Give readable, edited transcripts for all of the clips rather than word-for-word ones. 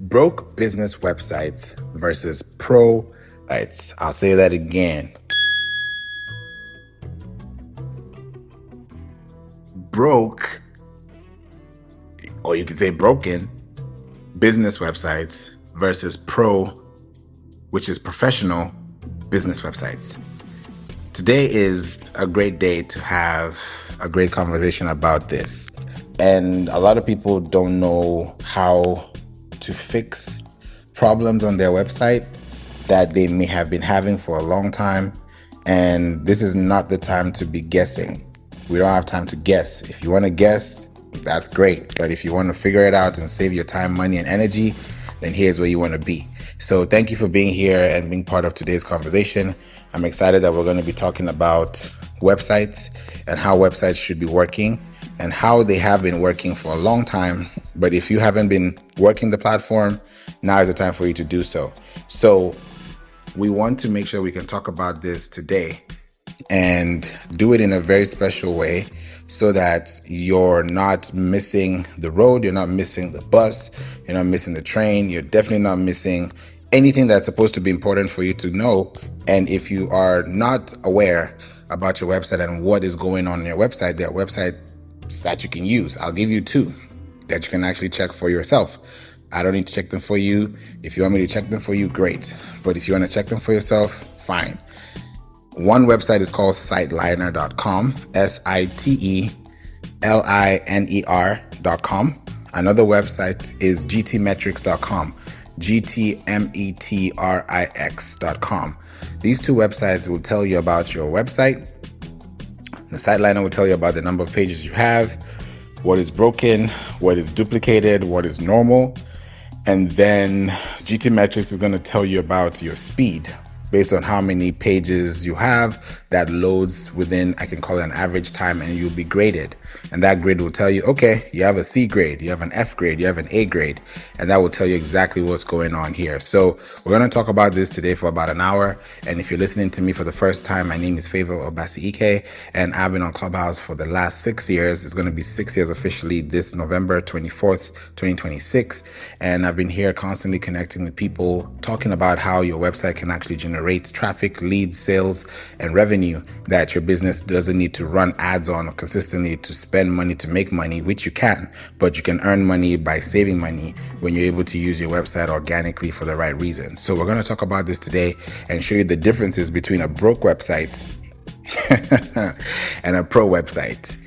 Broke business websites versus pro sites. I'll say that again. Broke, or you could say broken, business websites versus pro, which is professional business websites. Today is a great day to have a great conversation about this. And a lot of people don't know how to fix problems on their website that they may have been having for a long time. And this is not the time to be guessing. We don't have time to guess. If you want to guess, that's great. But if you want to figure it out and save your time, money, and energy, then here's where you want to be. So thank you for being here and being part of today's conversation. I'm excited that we're going to be talking about websites and how websites should be working and how they have been working for a long time. But if you haven't been working the platform, now is the time for you to do so. So we want to make sure we can talk about this today and do it in a very special way so that you're not missing the road, you're not missing the bus, you're not missing the train, you're definitely not missing anything that's supposed to be important for you to know. And if you are not aware about your website and what is going on your website, there are websites that you can use. I'll give you two that you can actually check for yourself. I don't need to check them for you. If you want me to check them for you, great. But if you want to check them for yourself, fine. One website is called siteliner.com, siteliner.com. Another website is GTmetrix.com, GTmetrix.com. These two websites will tell you about your website. The Siteliner will tell you about the number of pages you have, what is broken, what is duplicated, what is normal. And then GTmetrix is going to tell you about your speed based on how many pages you have that loads within, I can call it an average time, and you'll be graded. And that grade will tell you, okay, you have a C grade, you have an F grade, you have an A grade, and that will tell you exactly what's going on here. So we're going to talk about this today for about an hour. And if you're listening to me for the first time, my name is Favour Obasi Ike, and I've been on Clubhouse for the last 6 years. It's going to be 6 years officially this November 24th, 2026. And I've been here constantly connecting with people, talking about how your website can actually generate traffic, leads, sales, and revenue that your business doesn't need to run ads on consistently to spend money to make money, which you can, but you can earn money by saving money when you're able to use your website organically for the right reasons. So we're going to talk about this today and show you the differences between a broke website and a pro website.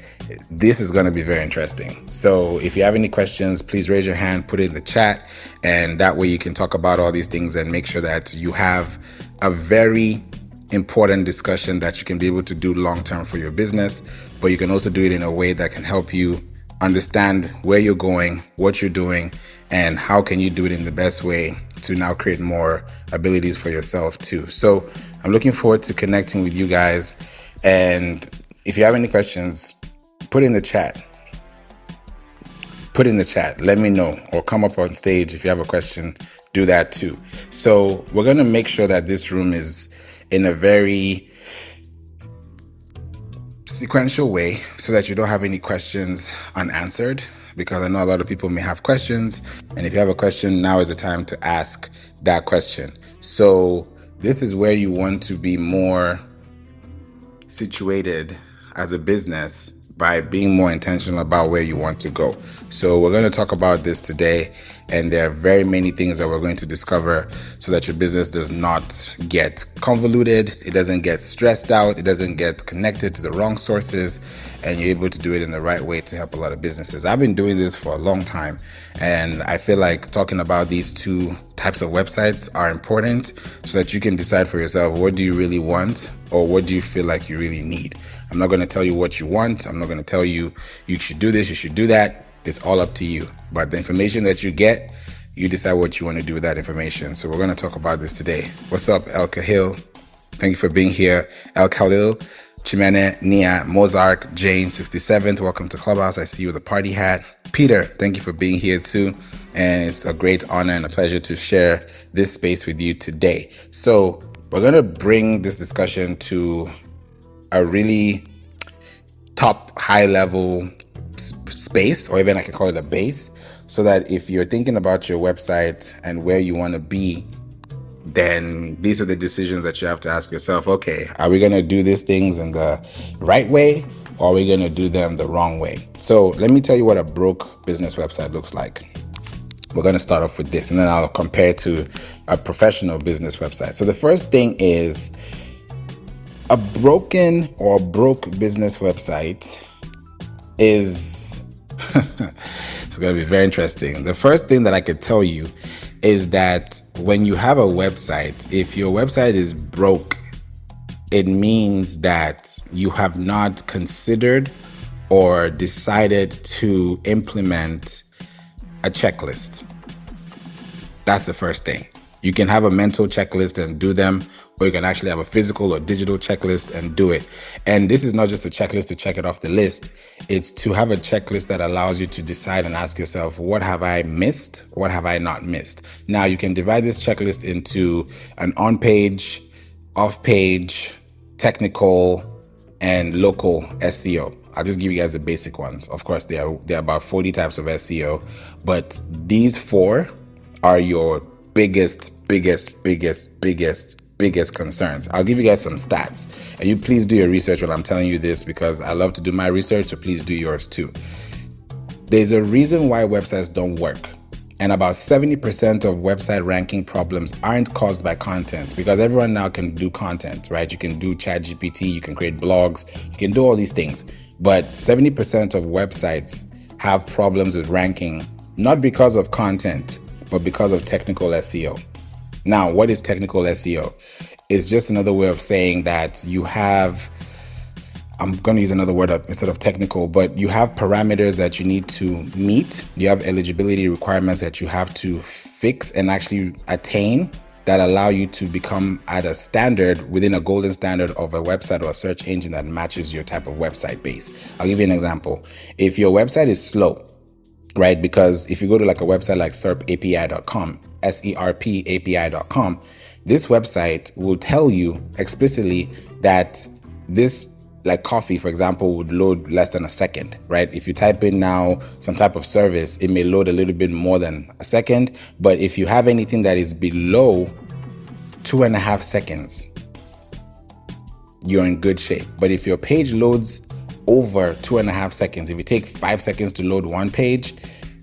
This is going to be very interesting. So if you have any questions, please raise your hand, put it in the chat, and that way you can talk about all these things and make sure that you have a very important discussion that you can be able to do long-term for your business, but you can also do it in a way that can help you understand where you're going, what you're doing, and how can you do it in the best way to now create more abilities for yourself too. So I'm looking forward to connecting with you guys. And if you have any questions, put in the chat. Let me know, or come up on stage if you have a question, do that too. So we're going to make sure that this room is in a very sequential way so that you don't have any questions unanswered, because I know a lot of people may have questions. And if you have a question, now is the time to ask that question. So this is where you want to be more situated as a business by being more intentional about where you want to go. So we're going to talk about this today, and there are very many things that we're going to discover so that your business does not get convoluted, it doesn't get stressed out, it doesn't get connected to the wrong sources, and you're able to do it in the right way to help a lot of businesses. I've been doing this for a long time, and I feel like talking about these two types of websites are important so that you can decide for yourself, what do you really want, or what do you feel like you really need? I'm not going to tell you what you want. I'm not going to tell you you should do this, you should do that. It's all up to you. But the information that you get, you decide what you want to do with that information. So we're going to talk about this today. What's up, El Kahil? Thank you for being here. El Khalil, Chimene, Nia, Mozart, Jane, 67th. Welcome to Clubhouse. I see you with a party hat. Peter, thank you for being here too. And it's a great honor and a pleasure to share this space with you today. So we're going to bring this discussion to a really top high level space, or even I can call it a base, so that if you're thinking about your website and where you want to be, then these are the decisions that you have to ask yourself. Okay, are we going to do these things in the right way, or are we going to do them the wrong way? So let me tell you what a broke business website looks like. We're going to start off with this, and then I'll compare to a professional business website. So the first thing is a broken or broke business website is it's going to be very interesting. The first thing that I could tell you is that when you have a website, if your website is broke, it means that you have not considered or decided to implement a checklist. That's the first thing. You can have a mental checklist and do them, or you can actually have a physical or digital checklist and do it. And this is not just a checklist to check it off the list. It's to have a checklist that allows you to decide and ask yourself, what have I missed? What have I not missed? Now, you can divide this checklist into an on-page, off-page, technical, and local SEO. I'll just give you guys the basic ones. Of course, there are about 40 types of SEO, but these 4 are your biggest concerns. I'll give you guys some stats, and you please do your research while I'm telling you this, because I love to do my research, so please do yours too. There's a reason why websites don't work. And about 70% of website ranking problems aren't caused by content, because everyone now can do content, right? You can do ChatGPT, you can create blogs, you can do all these things. But 70% of websites have problems with ranking, not because of content, but because of technical SEO. Now, what is technical SEO? It's just another way of saying that you have, I'm going to use another word instead of technical, but you have parameters that you need to meet. You have eligibility requirements that you have to fix and actually attain that allow you to become at a standard within a golden standard of a website or a search engine that matches your type of website base. I'll give you an example. If your website is slow, right? Because if you go to like a website like serpapi.com, SERPAPI.com, this website will tell you explicitly that this, like coffee, for example, would load less than a second, right? If you type in now some type of service, it may load a little bit more than a second. But if you have anything that is below 2.5 seconds, you're in good shape. But if your page loads over 2.5 seconds, if you take 5 seconds to load one page,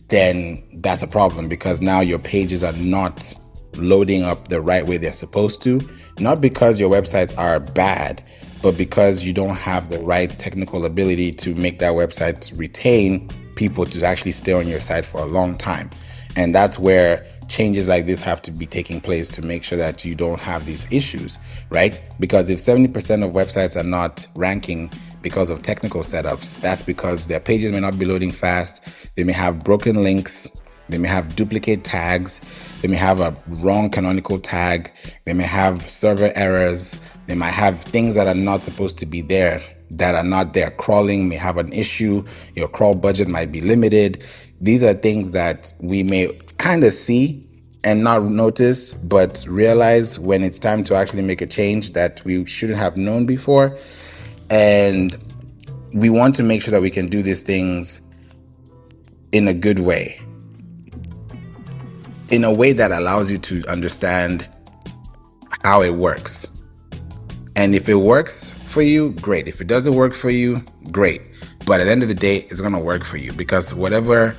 then that's a problem, because now your pages are not loading up the right way they're supposed to. Not because your websites are bad, but because you don't have the right technical ability to make that website retain people to actually stay on your site for a long time. And that's where changes like this have to be taking place to make sure that you don't have these issues, right? Because if 70% of websites are not ranking because of technical setups, that's because their pages may not be loading fast. They may have broken links. They may have duplicate tags. They may have a wrong canonical tag. They may have server errors. They might have things that are not supposed to be there that are not there. Crawling may have an issue. Your crawl budget might be limited. These are things that we may kind of see and not notice, but realize when it's time to actually make a change that we shouldn't have known before. And we want to make sure that we can do these things in a good way, in a way that allows you to understand how it works. And if it works for you, great. If it doesn't work for you, great. But at the end of the day, it's going to work for you, because whatever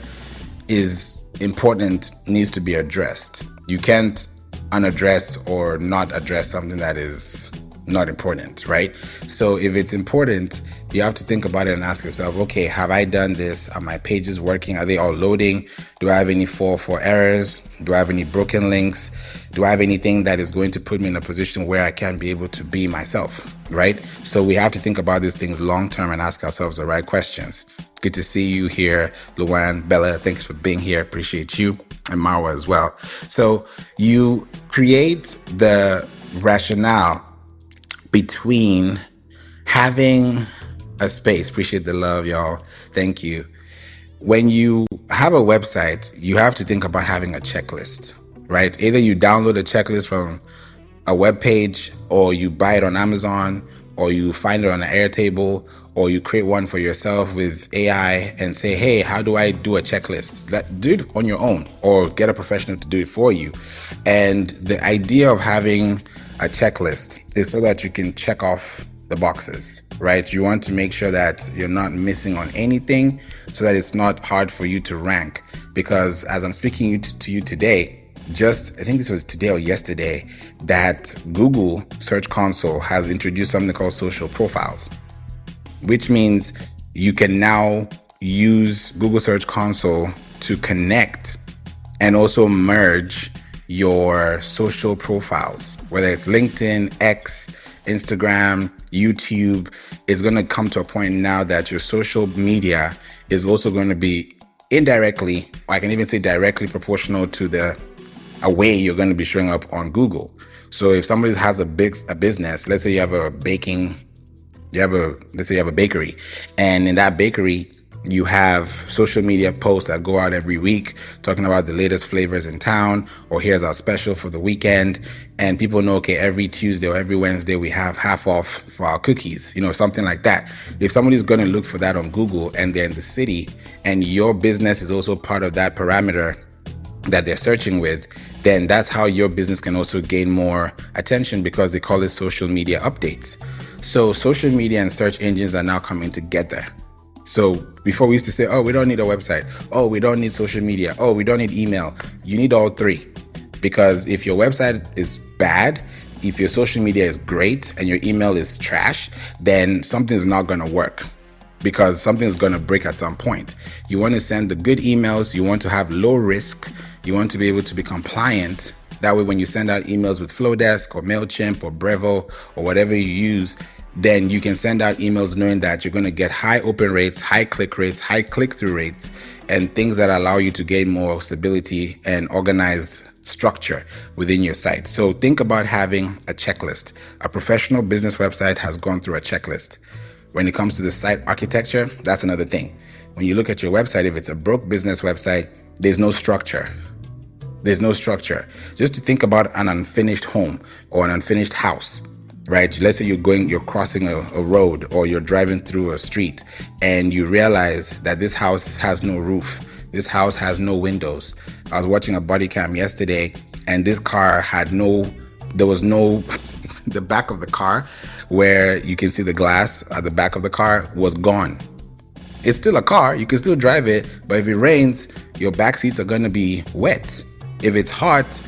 is important needs to be addressed. You can't unaddress or not address something that is not important, right? So if it's important, you have to think about it and ask yourself, okay, have I done this? Are my pages working? Are they all loading? Do I have any 404 errors? Do I have any broken links? Do I have anything that is going to put me in a position where I can't be able to be myself, right? So we have to think about these things long term and ask ourselves the right questions. Good to see you here, Luan, Bella. Thanks for being here. Appreciate you. And Marwa as well. So you create the rationale between having a space. Appreciate the love, y'all. Thank you. When you have a website, you have to think about having a checklist, right? Either you download a checklist from a web page, or you buy it on Amazon, or you find it on an Airtable, or you create one for yourself with AI and say, hey, how do I do a checklist? Do it on your own or get a professional to do it for you. And the idea of having a checklist is so that you can check off the boxes, right? You want to make sure that you're not missing on anything so that it's not hard for you to rank. Because as I'm speaking to you today, I think this was today or yesterday, that Google Search Console has introduced something called social profiles, which means you can now use Google Search Console to connect and also merge your social profiles, whether it's LinkedIn, X, Instagram, YouTube. Is going to come to a point now that your social media is also going to be indirectly, or I can even say directly, proportional to the way you're going to be showing up on Google. So if somebody has a business, let's say you have a bakery, and in that bakery, you have social media posts that go out every week talking about the latest flavors in town, or here's our special for the weekend. And people know, okay, every Tuesday or every Wednesday, we have half off for our cookies, something like that. If somebody's going to look for that on Google and they're in the city and your business is also part of that parameter that they're searching with, then that's how your business can also gain more attention, because they call it social media updates. So social media and search engines are now coming together. So before we used to say, oh, we don't need a website. Oh, we don't need social media. Oh, we don't need email. You need all three. Because if your website is bad, if your social media is great and your email is trash, then something's not going to work, because something's going to break at some point. You want to send the good emails. You want to have low risk. You want to be able to be compliant. That way, when you send out emails with Flowdesk or MailChimp or Brevo or whatever you use, then you can send out emails knowing that you're going to get high open rates, high click rates, high click-through rates, and things that allow you to gain more stability and organized structure within your site. So think about having a checklist. A professional business website has gone through a checklist. When it comes to the site architecture, that's another thing. When you look at your website, if it's a broke business website, there's no structure. There's no structure. Just to think about an unfinished home or an unfinished house, right? Let's say you're crossing a road, or you're driving through a street, and you realize that this house has no roof. This house has no windows. I was watching a body cam yesterday, and this car there was no, the back of the car where you can see the glass at the back of the car was gone. It's still a car. You can still drive it, but if it rains, your back seats are going to be wet. If it's hot,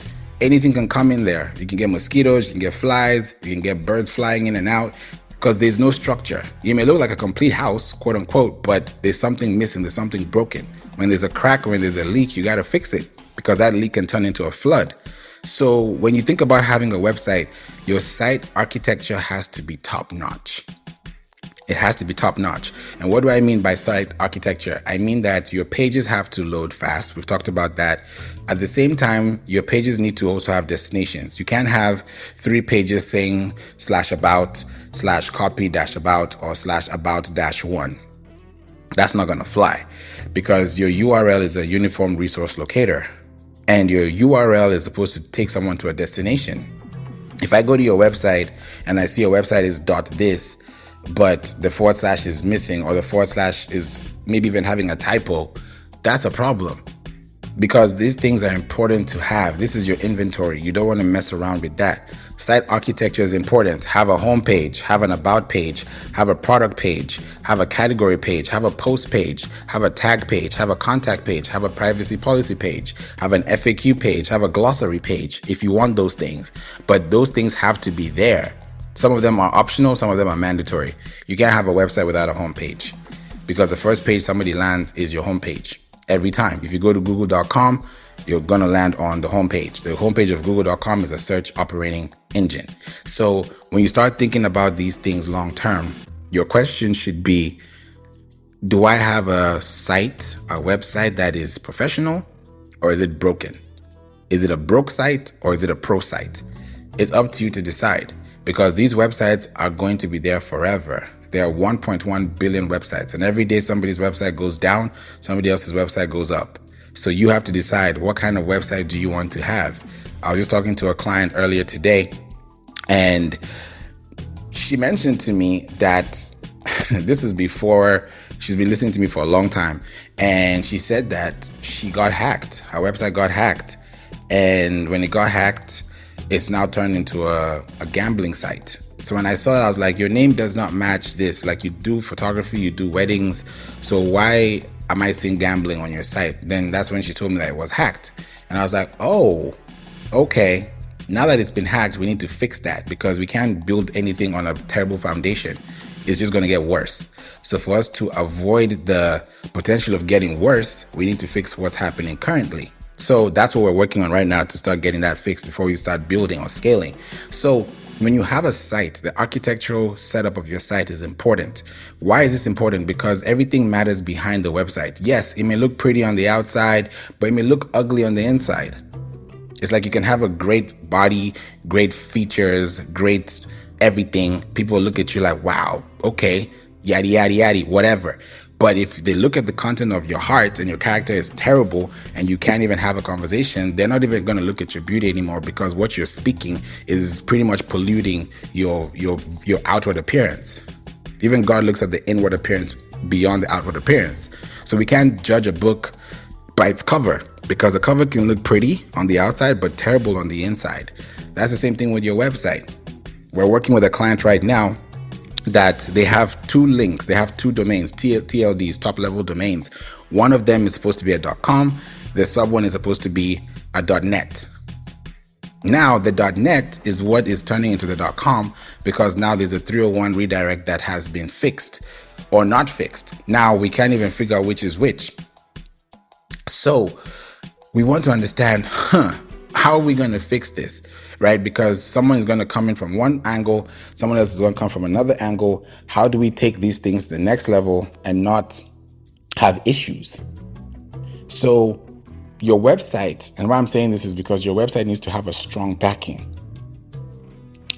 anything can come in there. You can get mosquitoes, you can get flies, you can get birds flying in and out, because there's no structure. You may look like a complete house, quote unquote, but there's something missing, there's something broken. When there's a crack or when there's a leak, you got to fix it, because that leak can turn into a flood. So when you think about having a website, your site architecture has to be top notch. It has to be top notch. And what do I mean by site architecture? I mean that your pages have to load fast. We've talked about that. At the same time, your pages need to also have destinations. You can't have 3 pages saying /about, /copy -about, or /about -1. That's not going to fly, because your URL is a uniform resource locator, and your URL is supposed to take someone to a destination. If I go to your website and I see your website is .this, but the / is missing, or the / is maybe even having a typo, that's a problem, because these things are important to have. This is your inventory. You don't want to mess around with that. Site architecture is important. Have a home page, have an about page, have a product page, have a category page, have a post page, have a tag page, have a contact page, have a privacy policy page, have an FAQ page, have a glossary page if you want those things. But those things have to be there. Some of them are optional, some of them are mandatory. You can't have a website without a home page, because the first page somebody lands is your home page every time. If you go to google.com, you're going to land on the homepage. The homepage of google.com is a search operating engine. So when you start thinking about these things long term, your question should be, do I have a website that is professional, or is it broken? Is it a broke site, or is it a pro site? It's up to you to decide, because these websites are going to be there forever. There are 1.1 billion websites, and every day somebody's website goes down, somebody else's website goes up. So you have to decide, what kind of website do you want to have? I was just talking to a client earlier today, and she mentioned to me that this is before she's been listening to me for a long time. And she said that she got hacked. Her website got hacked. And when it got hacked, it's now turned into a gambling site. So when I saw it, I was like, your name does not match this. Like, you do photography, you do weddings. So why am I seeing gambling on your site? Then that's when she told me that it was hacked. And I was like, oh, okay. Now that it's been hacked, we need to fix that because we can't build anything on a terrible foundation. It's just going to get worse. So for us to avoid the potential of getting worse, we need to fix what's happening currently. So that's what we're working on right now to start getting that fixed before we start building or scaling. So when you have a site, the architectural setup of your site is important. Why is this important? Because everything matters behind the website. Yes, it may look pretty on the outside, but it may look ugly on the inside. It's like you can have a great body, great features, great everything. People look at you like, wow, okay, yada, yada, yada, whatever. But if they look at the content of your heart and your character is terrible and you can't even have a conversation, they're not even going to look at your beauty anymore because what you're speaking is pretty much polluting your outward appearance. Even God looks at the inward appearance beyond the outward appearance. So we can't judge a book by its cover because the cover can look pretty on the outside but terrible on the inside. That's the same thing with your website. We're working with a client right now that they have two links, they have two domains, TLDs, top level domains. One of them is supposed to be a .com, the sub one is supposed to be a .net. Now the .net is what is turning into the .com because now there's a 301 redirect that has been fixed or not fixed. Now we can't even figure out which is which. So we want to understand, how are we going to fix this, right? Because someone is going to come in from one angle, someone else is going to come from another angle. How do we take these things to the next level and not have issues? So your website, and why I'm saying this is because your website needs to have a strong backing.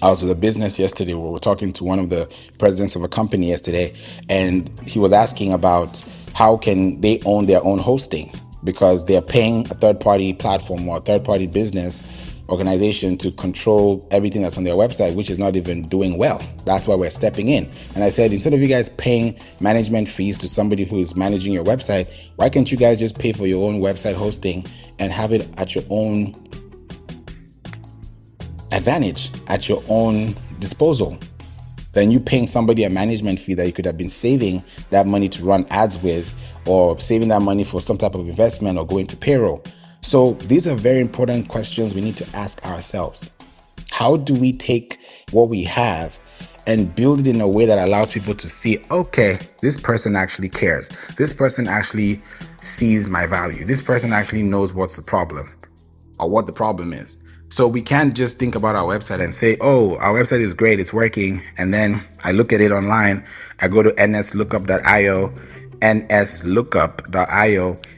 I was with a business yesterday where we were talking to one of the presidents of a company yesterday, and he was asking about how can they own their own hosting because they're paying a third-party platform or a third-party business organization to control everything that's on their website, which is not even doing well. That's why we're stepping in. And I said, instead of you guys paying management fees to somebody who is managing your website, why can't you guys just pay for your own website hosting and have it at your own advantage, at your own disposal? Then you paying somebody a management fee that you could have been saving that money to run ads with, or saving that money for some type of investment or going to payroll. So these are very important questions we need to ask ourselves. How do we take what we have and build it in a way that allows people to see, okay, this person actually cares. This person actually sees my value. This person actually knows what's the problem or what the problem is. So we can't just think about our website and say, oh, our website is great, it's working. And then I look at it online, I go to nslookup.io,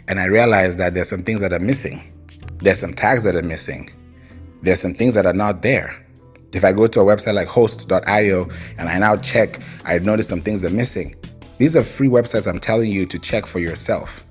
and I realize that there's some things that are missing. There's some tags that are missing. There's some things that are not there. If I go to a website like host.io and I now check, I notice some things are missing. These are free websites I'm telling you to check for yourself.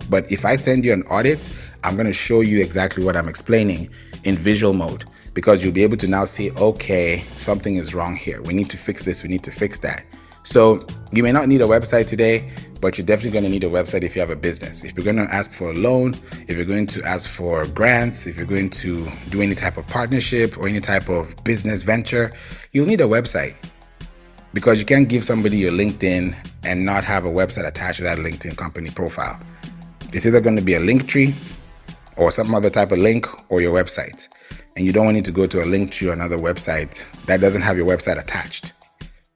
But if I send you an audit, I'm going to show you exactly what I'm explaining in visual mode, because you'll be able to now see, okay, something is wrong here. We need to fix this. We need to fix that. So you may not need a website today, but you're definitely going to need a website if you have a business. If you're going to ask for a loan, if you're going to ask for grants, if you're going to do any type of partnership or any type of business venture, you'll need a website. Because you can't give somebody your LinkedIn and not have a website attached to that LinkedIn company profile. It's either going to be a link tree or some other type of link or your website. And you don't want it to go to a link tree or another website that doesn't have your website attached.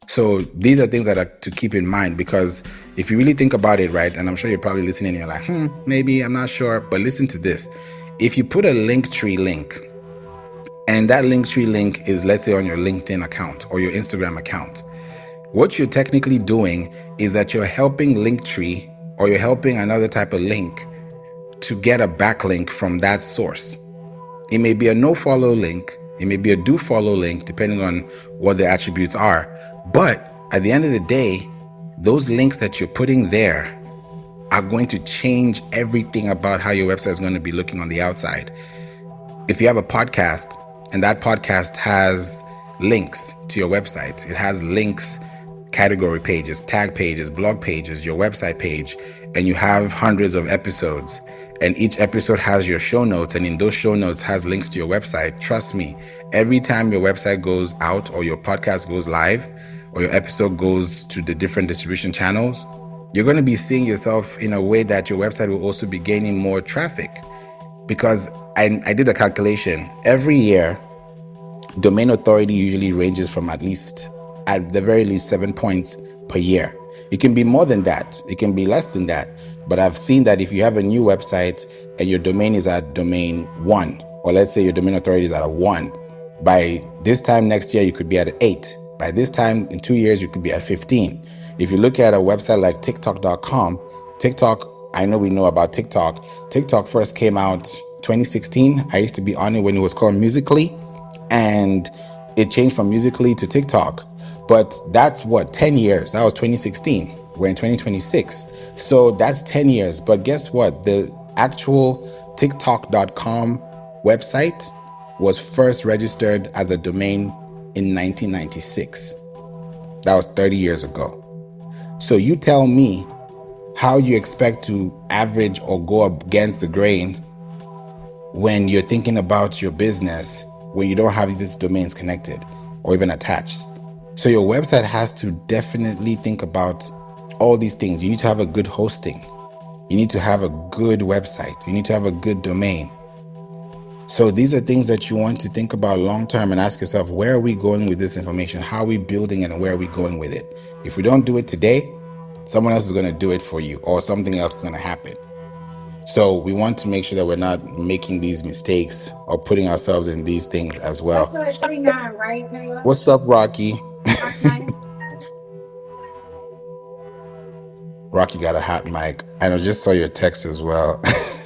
So these are things that are to keep in mind, because if you really think about it, right, and I'm sure you're probably listening and you're like, maybe, I'm not sure, but listen to this. If you put a link tree link, and that link tree link is, let's say, on your LinkedIn account or your Instagram account, what you're technically doing is that you're helping Linktree or you're helping another type of link to get a backlink from that source. It may be a no follow link. It may be a do follow link, depending on what the attributes are. But at the end of the day, those links that you're putting there are going to change everything about how your website is going to be looking on the outside. If you have a podcast and that podcast has links to your website, it has links category pages, tag pages, blog pages, your website page, and you have hundreds of episodes, and each episode has your show notes, and in those show notes has links to your website, trust me, every time your website goes out or your podcast goes live or your episode goes to the different distribution channels, you're going to be seeing yourself in a way that your website will also be gaining more traffic. Because I did a calculation. Every year, domain authority usually ranges from at the very least 7 points per year. It can be more than that. It can be less than that. But I've seen that if you have a new website and your domain is at domain 1, or let's say your domain authority is at a 1, by this time next year, you could be at an 8. By this time in 2 years, you could be at 15. If you look at a website like TikTok.com, TikTok, I know we know about TikTok. TikTok first came out 2016. I used to be on it when it was called Musical.ly, and it changed from Musical.ly to TikTok. But that's 10 years. That was 2016. We're in 2026. So that's 10 years. But guess what? The actual TikTok.com website was first registered as a domain in 1996. That was 30 years ago. So you tell me how you expect to average or go against the grain when you're thinking about your business, when you don't have these domains connected or even attached. So your website has to definitely think about all these things. You need to have a good hosting. You need to have a good website. You need to have a good domain. So these are things that you want to think about long term and ask yourself, where are we going with this information? How are we building it and where are we going with it? If we don't do it today, someone else is going to do it for you or something else is going to happen. So we want to make sure that we're not making these mistakes or putting ourselves in these things as well. What's up, Rocky? Rocky got a hot mic. And I just saw your text as well.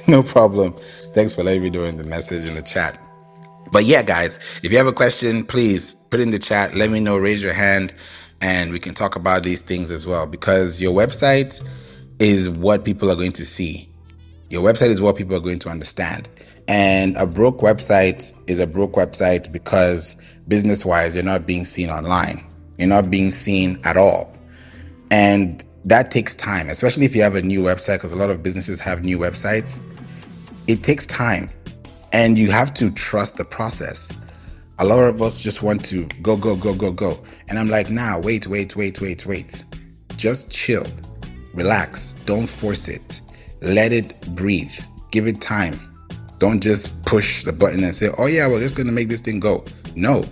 No problem. Thanks for letting me know in the message in the chat. But yeah, guys, if you have a question, please put it in the chat. Let me know, raise your hand, and we can talk about these things as well. Because your website is what people are going to see. Your website is what people are going to understand. And a broke website is a broke website because business-wise, you're not being seen online. You're not being seen at all. And that takes time, especially if you have a new website, because a lot of businesses have new websites. It takes time, and you have to trust the process. A lot of us just want to go. And I'm like, nah, wait. Just chill, relax, don't force it. Let it breathe, give it time. Don't just push the button and say, oh yeah, we're just gonna make this thing go. No,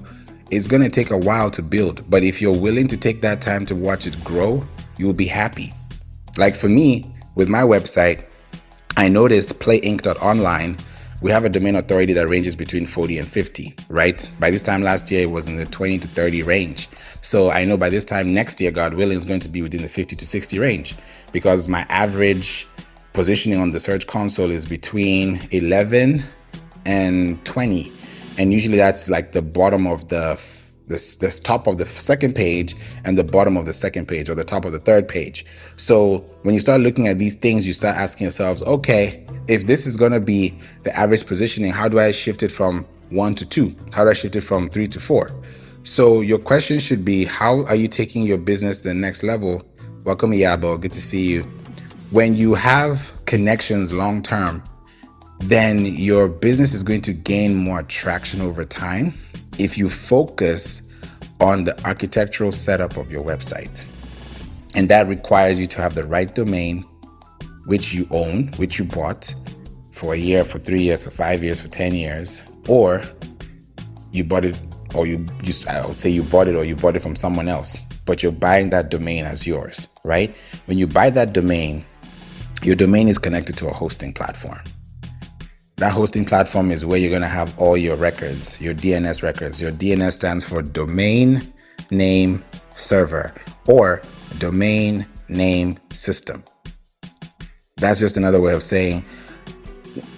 it's gonna take a while to build, but if you're willing to take that time to watch it grow, you'll be happy. Like for me, with my website, I noticed playinc.online, we have a domain authority that ranges between 40 and 50, right? By this time last year, it was in the 20 to 30 range. So I know by this time next year, God willing, is going to be within the 50 to 60 range, because my average positioning on the search console is between 11 and 20. And usually that's like the bottom of the top of the second page and the bottom of the second page, or the top of the third page. So when you start looking at these things, you start asking yourselves, okay, if this is going to be the average positioning, how do I shift it from 1 to 2? How do I shift it from 3 to 4? So your question should be, how are you taking your business to the next level? Welcome, Yabo. Good to see you. When you have connections long term, then your business is going to gain more traction over time if you focus on the architectural setup of your website. And that requires you to have the right domain, which you own, which you bought for a year, for 3 years, for 5 years, for 10 years, or you bought it, or I would say you bought it, or you bought it from someone else, but you're buying that domain as yours, right? When you buy that domain, your domain is connected to a hosting platform. That hosting platform is where you're going to have all your records, your DNS records. Your DNS stands for Domain Name Server, or Domain Name System. That's just another way of saying,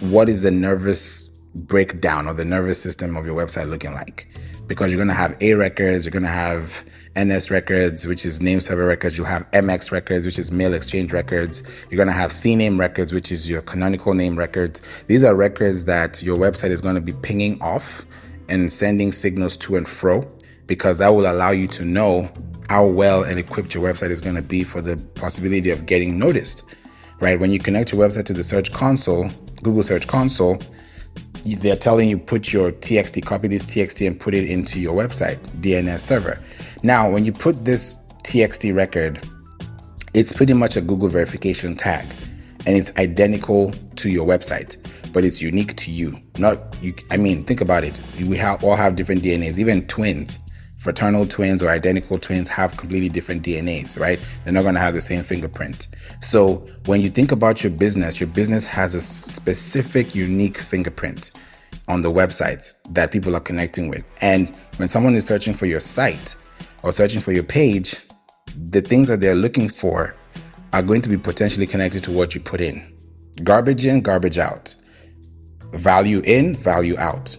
what is the nervous breakdown or the nervous system of your website looking like? Because you're going to have A records, you're going to have NS records, which is name server records. You'll have MX records, which is mail exchange records. You're going to have CNAME records, which is your canonical name records. These are records that your website is going to be pinging off and sending signals to and fro, because that will allow you to know how well and equipped your website is going to be for the possibility of getting noticed, right? When you connect your website to the Search Console, Google Search Console, they're telling you put your TXT, copy this TXT and put it into your website DNS server. Now, when you put this TXT record, it's pretty much a Google verification tag, and it's identical to your website, but it's unique to you. Think about it. We all have different DNAs, even twins. Fraternal twins or identical twins have completely different DNAs, right? They're not going to have the same fingerprint. So when you think about your business has a specific, unique fingerprint on the websites that people are connecting with. And when someone is searching for your site or searching for your page, the things that they're looking for are going to be potentially connected to what you put in. Garbage in, garbage out. Value in, value out.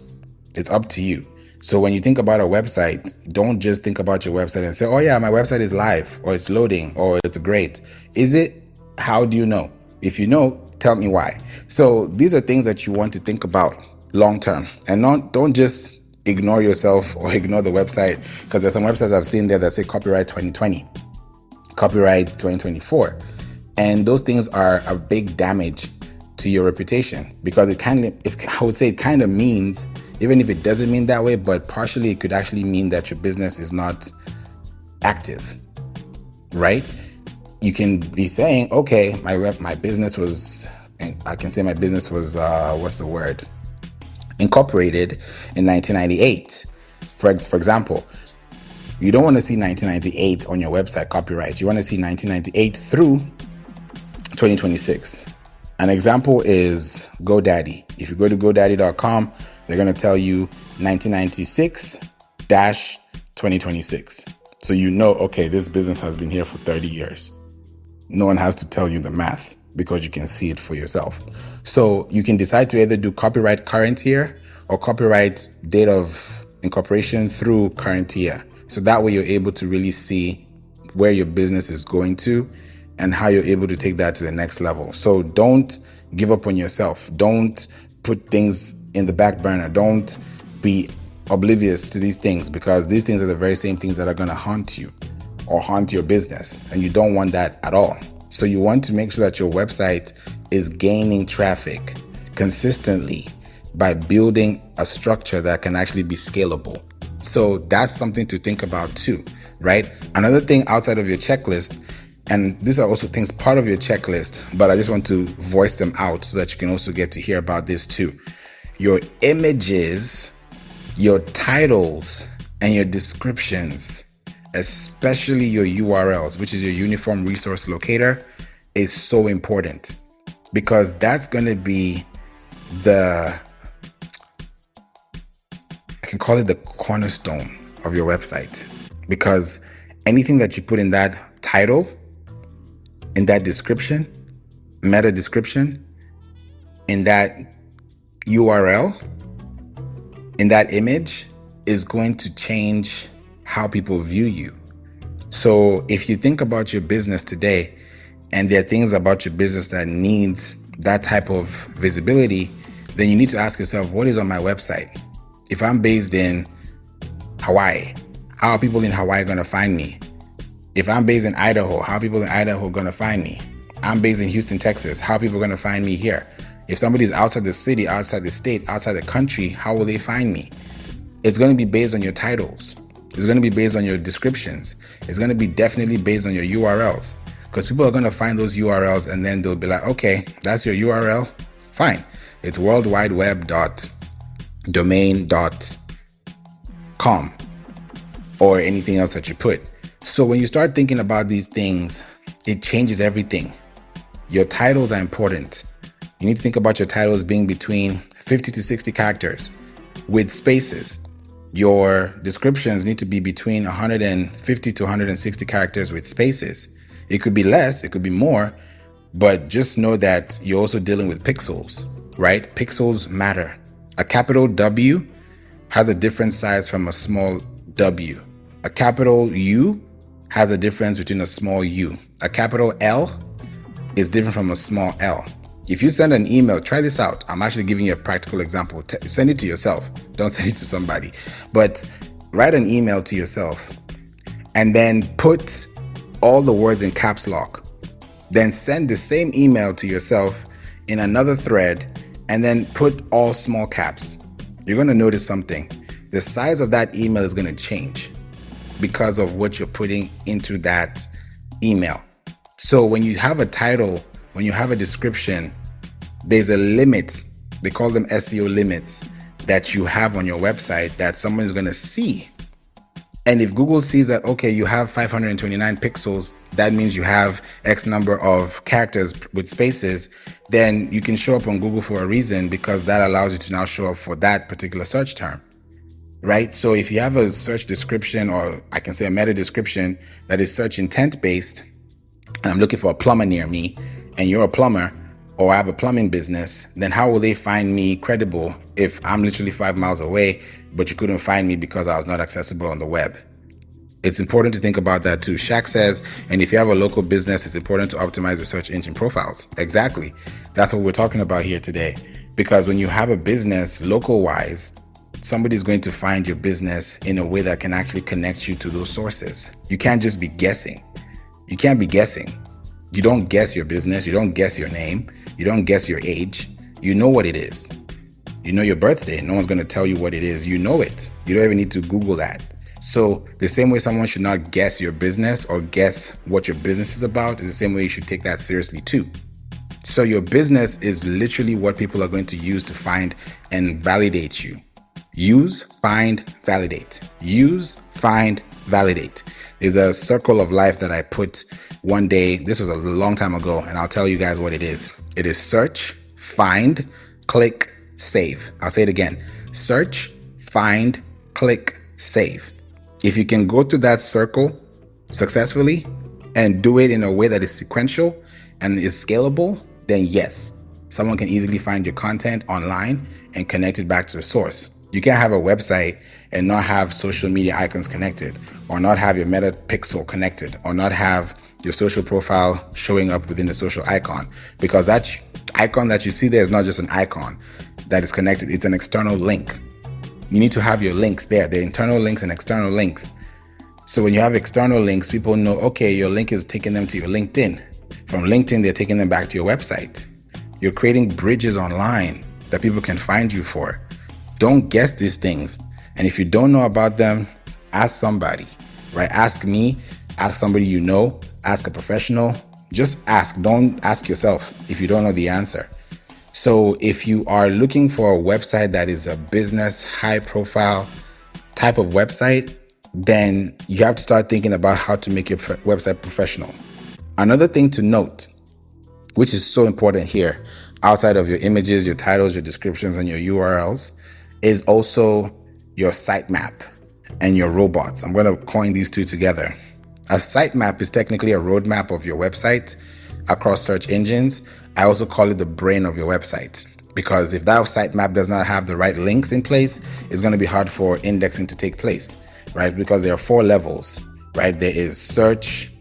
It's up to you. So when you think about a website, don't just think about your website and say, oh yeah, my website is live, or it's loading, or it's great. Is it? How do you know? If you know, tell me why. So these are things that you want to think about long term, and don't just ignore yourself or ignore the website, because there's some websites I've seen there that say copyright 2020, copyright 2024. And those things are a big damage to your reputation, because it kind of means, even if it doesn't mean that way, but partially it could actually mean that your business is not active, right? You can be saying, okay, my business was, I can say my business was, incorporated in 1998. For example, you don't want to see 1998 on your website copyright. You want to see 1998 through 2026. An example is GoDaddy. If you go to GoDaddy.com, they're going to tell you 1996-2026. So you know, okay, this business has been here for 30 years. No one has to tell you the math, because you can see it for yourself. So you can decide to either do copyright current year or copyright date of incorporation through current year. So that way you're able to really see where your business is going to and how you're able to take that to the next level. So don't give up on yourself. Don't put things in the back burner. Don't be oblivious to these things, because these things are the very same things that are going to haunt you or haunt your business. And you don't want that at all. So you want to make sure that your website is gaining traffic consistently by building a structure that can actually be scalable. So that's something to think about too, right? Another thing outside of your checklist, and these are also things part of your checklist, but I just want to voice them out so that you can also get to hear about this too. Your images, your titles, and your descriptions, especially your URLs, which is your uniform resource locator, is so important, because that's going to be I can call it the cornerstone of your website, because anything that you put in that title, in that description, meta description, in that URL, in that image, is going to change how people view you. So if you think about your business today, and there are things about your business that needs that type of visibility, then you need to ask yourself, what is on my website? If I'm based in Hawaii, how are people in Hawaii going to find me? If I'm based in Idaho, how are people in Idaho going to find me? I'm based in Houston, Texas. How are people going to find me here? If somebody's outside the city, outside the state, outside the country, how will they find me? It's going to be based on your titles. It's going to be based on your descriptions. It's going to be definitely based on your URLs, because people are going to find those URLs and then they'll be like, okay, that's your URL. Fine. It's worldwideweb.domain.com or anything else that you put. So when you start thinking about these things, it changes everything. Your titles are important. You need to think about your titles being between 50 to 60 characters with spaces. Your descriptions need to be between 150 to 160 characters with spaces. It could be less, it could be more, but just know that you're also dealing with pixels, right? Pixels matter. A capital W has a different size from a small w. A capital U has a difference between a small u. A capital L is different from a small l. If you send an email, try this out. I'm actually giving you a practical example. Send it to yourself. Don't send it to somebody. But write an email to yourself and then put all the words in caps lock. Then send the same email to yourself in another thread and then put all small caps. You're going to notice something. The size of that email is going to change because of what you're putting into that email. So when you have a title, when you have a description, there's a limit. They call them SEO limits that you have on your website that someone is going to see. And if Google sees that, okay, you have 529 pixels, that means you have X number of characters with spaces, then you can show up on Google for a reason, because that allows you to now show up for that particular search term, right? So if you have a search description, or I can say a meta description that is search intent based, and I'm looking for a plumber near me, and you're a plumber, or I have a plumbing business, then how will they find me credible if I'm literally 5 miles away, but you couldn't find me because I was not accessible on the web? It's important to think about that too. Shaq says, and if you have a local business, it's important to optimize your search engine profiles. Exactly. That's what we're talking about here today. Because when you have a business local wise, somebody's going to find your business in a way that can actually connect you to those sources. You can't just be guessing. You can't be guessing. You don't guess your business. You don't guess your name. You don't guess your age. You know what it is. You know your birthday. No one's going to tell you what it is. You know it. You don't even need to Google that. So the same way someone should not guess your business or guess what your business is about is the same way you should take that seriously too. So your business is literally what people are going to use to find and validate you. Use, find, validate. Use, find, validate. There's a circle of life that I put one day. This was a long time ago, and I'll tell you guys what it is. It is search, find, click, save. I'll say it again. Search, find, click, save. If you can go through that circle successfully and do it in a way that is sequential and is scalable, then yes, someone can easily find your content online and connect it back to the source. You can't have a website and not have social media icons connected, or not have your meta pixel connected, or not have your social profile showing up within the social icon, because that icon that you see there is not just an icon that is connected. It's an external link. You need to have your links there. They're internal links and external links. So when you have external links, people know, okay, your link is taking them to your LinkedIn. From LinkedIn, they're taking them back to your website. You're creating bridges online that people can find you for. Don't guess these things. And if you don't know about them, ask somebody, right? Ask me, ask somebody you know, ask a professional. Just ask. Don't ask yourself if you don't know the answer. So if you are looking for a website that is a business, high profile type of website, then you have to start thinking about how to make your website professional. Another thing to note, which is so important here, outside of your images, your titles, your descriptions, and your URLs, is also your sitemap and your robots. I'm going to coin these two together. A sitemap is technically a roadmap of your website across search engines. I also call it the brain of your website, because if that sitemap does not have the right links in place, it's going to be hard for indexing to take place, right? Because there are 4 levels, right? There is search,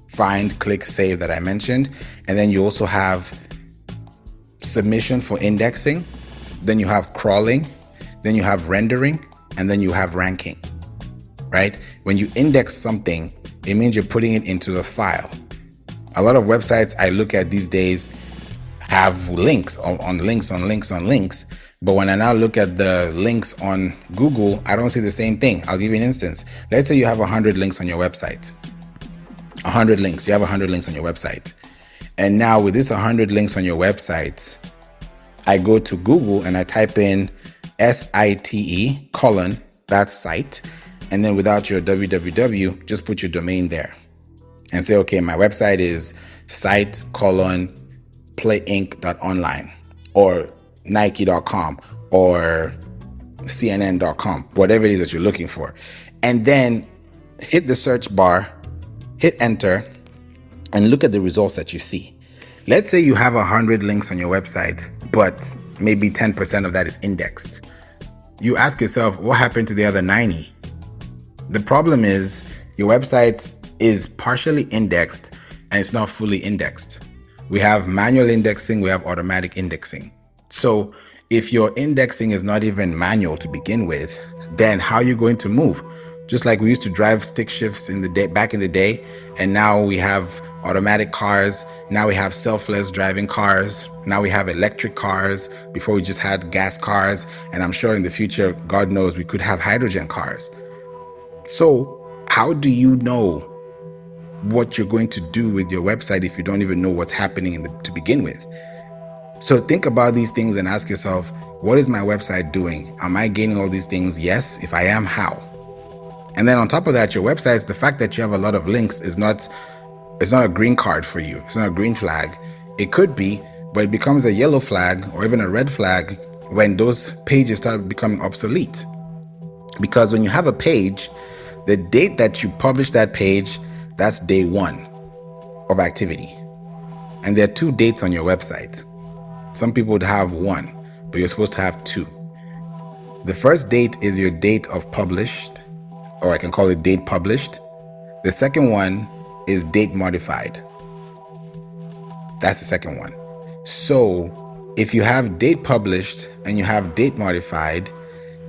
find, click, save that I mentioned. And then you also have submission for indexing. Then you have crawling. Then you have rendering. And then you have ranking, right? When you index something, it means you're putting it into the file. A lot of websites I look at these days have links on links on links on links. But when I now look at the links on Google, I don't see the same thing. I'll give you an instance. Let's say you have 100 links on your website. 100 links. You have 100 links on your website. And now with this 100 links on your website, I go to Google and I type in SITE : that site. And then without your www, just put your domain there and say, okay, my website is site : playinc.online or nike.com or cnn.com, whatever it is that you're looking for. And then hit the search bar, hit enter, and look at the results that you see. Let's say you have 100 links on your website, but maybe 10% of that is indexed. You ask yourself, what happened to the other 90? The problem is your website is partially indexed and it's not fully indexed. We have manual indexing, we have automatic indexing. So if your indexing is not even manual to begin with, then how are you going to move? Just like we used to drive stick shifts back in the day, and now we have automatic cars. Now we have selfless driving cars. Now we have electric cars. Before we just had gas cars. And I'm sure in the future, God knows, we could have hydrogen cars. So how do you know what you're going to do with your website if you don't even know what's happening to begin with? So think about these things and ask yourself, what is my website doing? Am I gaining all these things? Yes. If I am, how? And then on top of that, your website, the fact that you have a lot of links it's not a green card for you. It's not a green flag. It could be, but it becomes a yellow flag or even a red flag when those pages start becoming obsolete. Because when you have a page, the date that you publish that page, that's day one of activity. And there are 2 dates on your website. Some people would have 1, but you're supposed to have 2. The first date is your date of published, or I can call it date published. The second one is date modified. That's the second one. So if you have date published and you have date modified,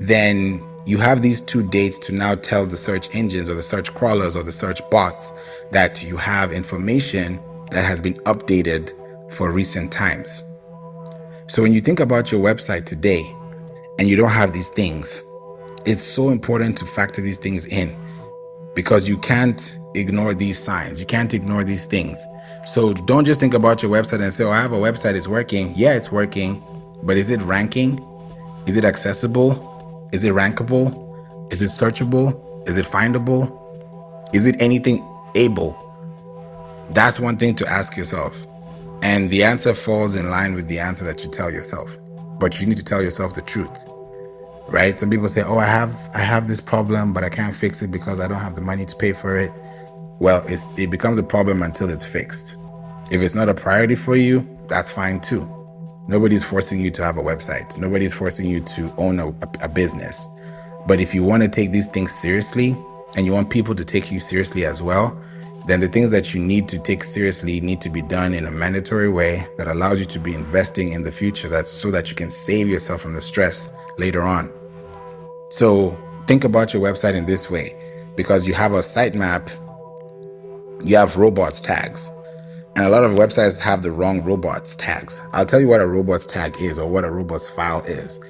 then you have these 2 dates to now tell the search engines or the search crawlers or the search bots that you have information that has been updated for recent times. So when you think about your website today and you don't have these things, it's so important to factor these things in, because you can't ignore these signs. You can't ignore these things. So don't just think about your website and say, oh, I have a website, it's working. Yeah, it's working, but is it ranking? Is it accessible? Is it rankable? Is it searchable? Is it findable? Is it anything able? That's one thing to ask yourself. And the answer falls in line with the answer that you tell yourself. But you need to tell yourself the truth, right? Some people say, oh, I have this problem, but I can't fix it because I don't have the money to pay for it. Well, it becomes a problem until it's fixed. If it's not a priority for you, that's fine too. Nobody's forcing you to have a website. Nobody's forcing you to own a business. But if you want to take these things seriously and you want people to take you seriously as well, then the things that you need to take seriously need to be done in a mandatory way that allows you to be investing in the future, so that you can save yourself from the stress later on. So think about your website in this way, because you have a sitemap, you have robots tags, and a lot of websites have the wrong robots tags. I'll tell you what a robots tag is, or what a robots file is.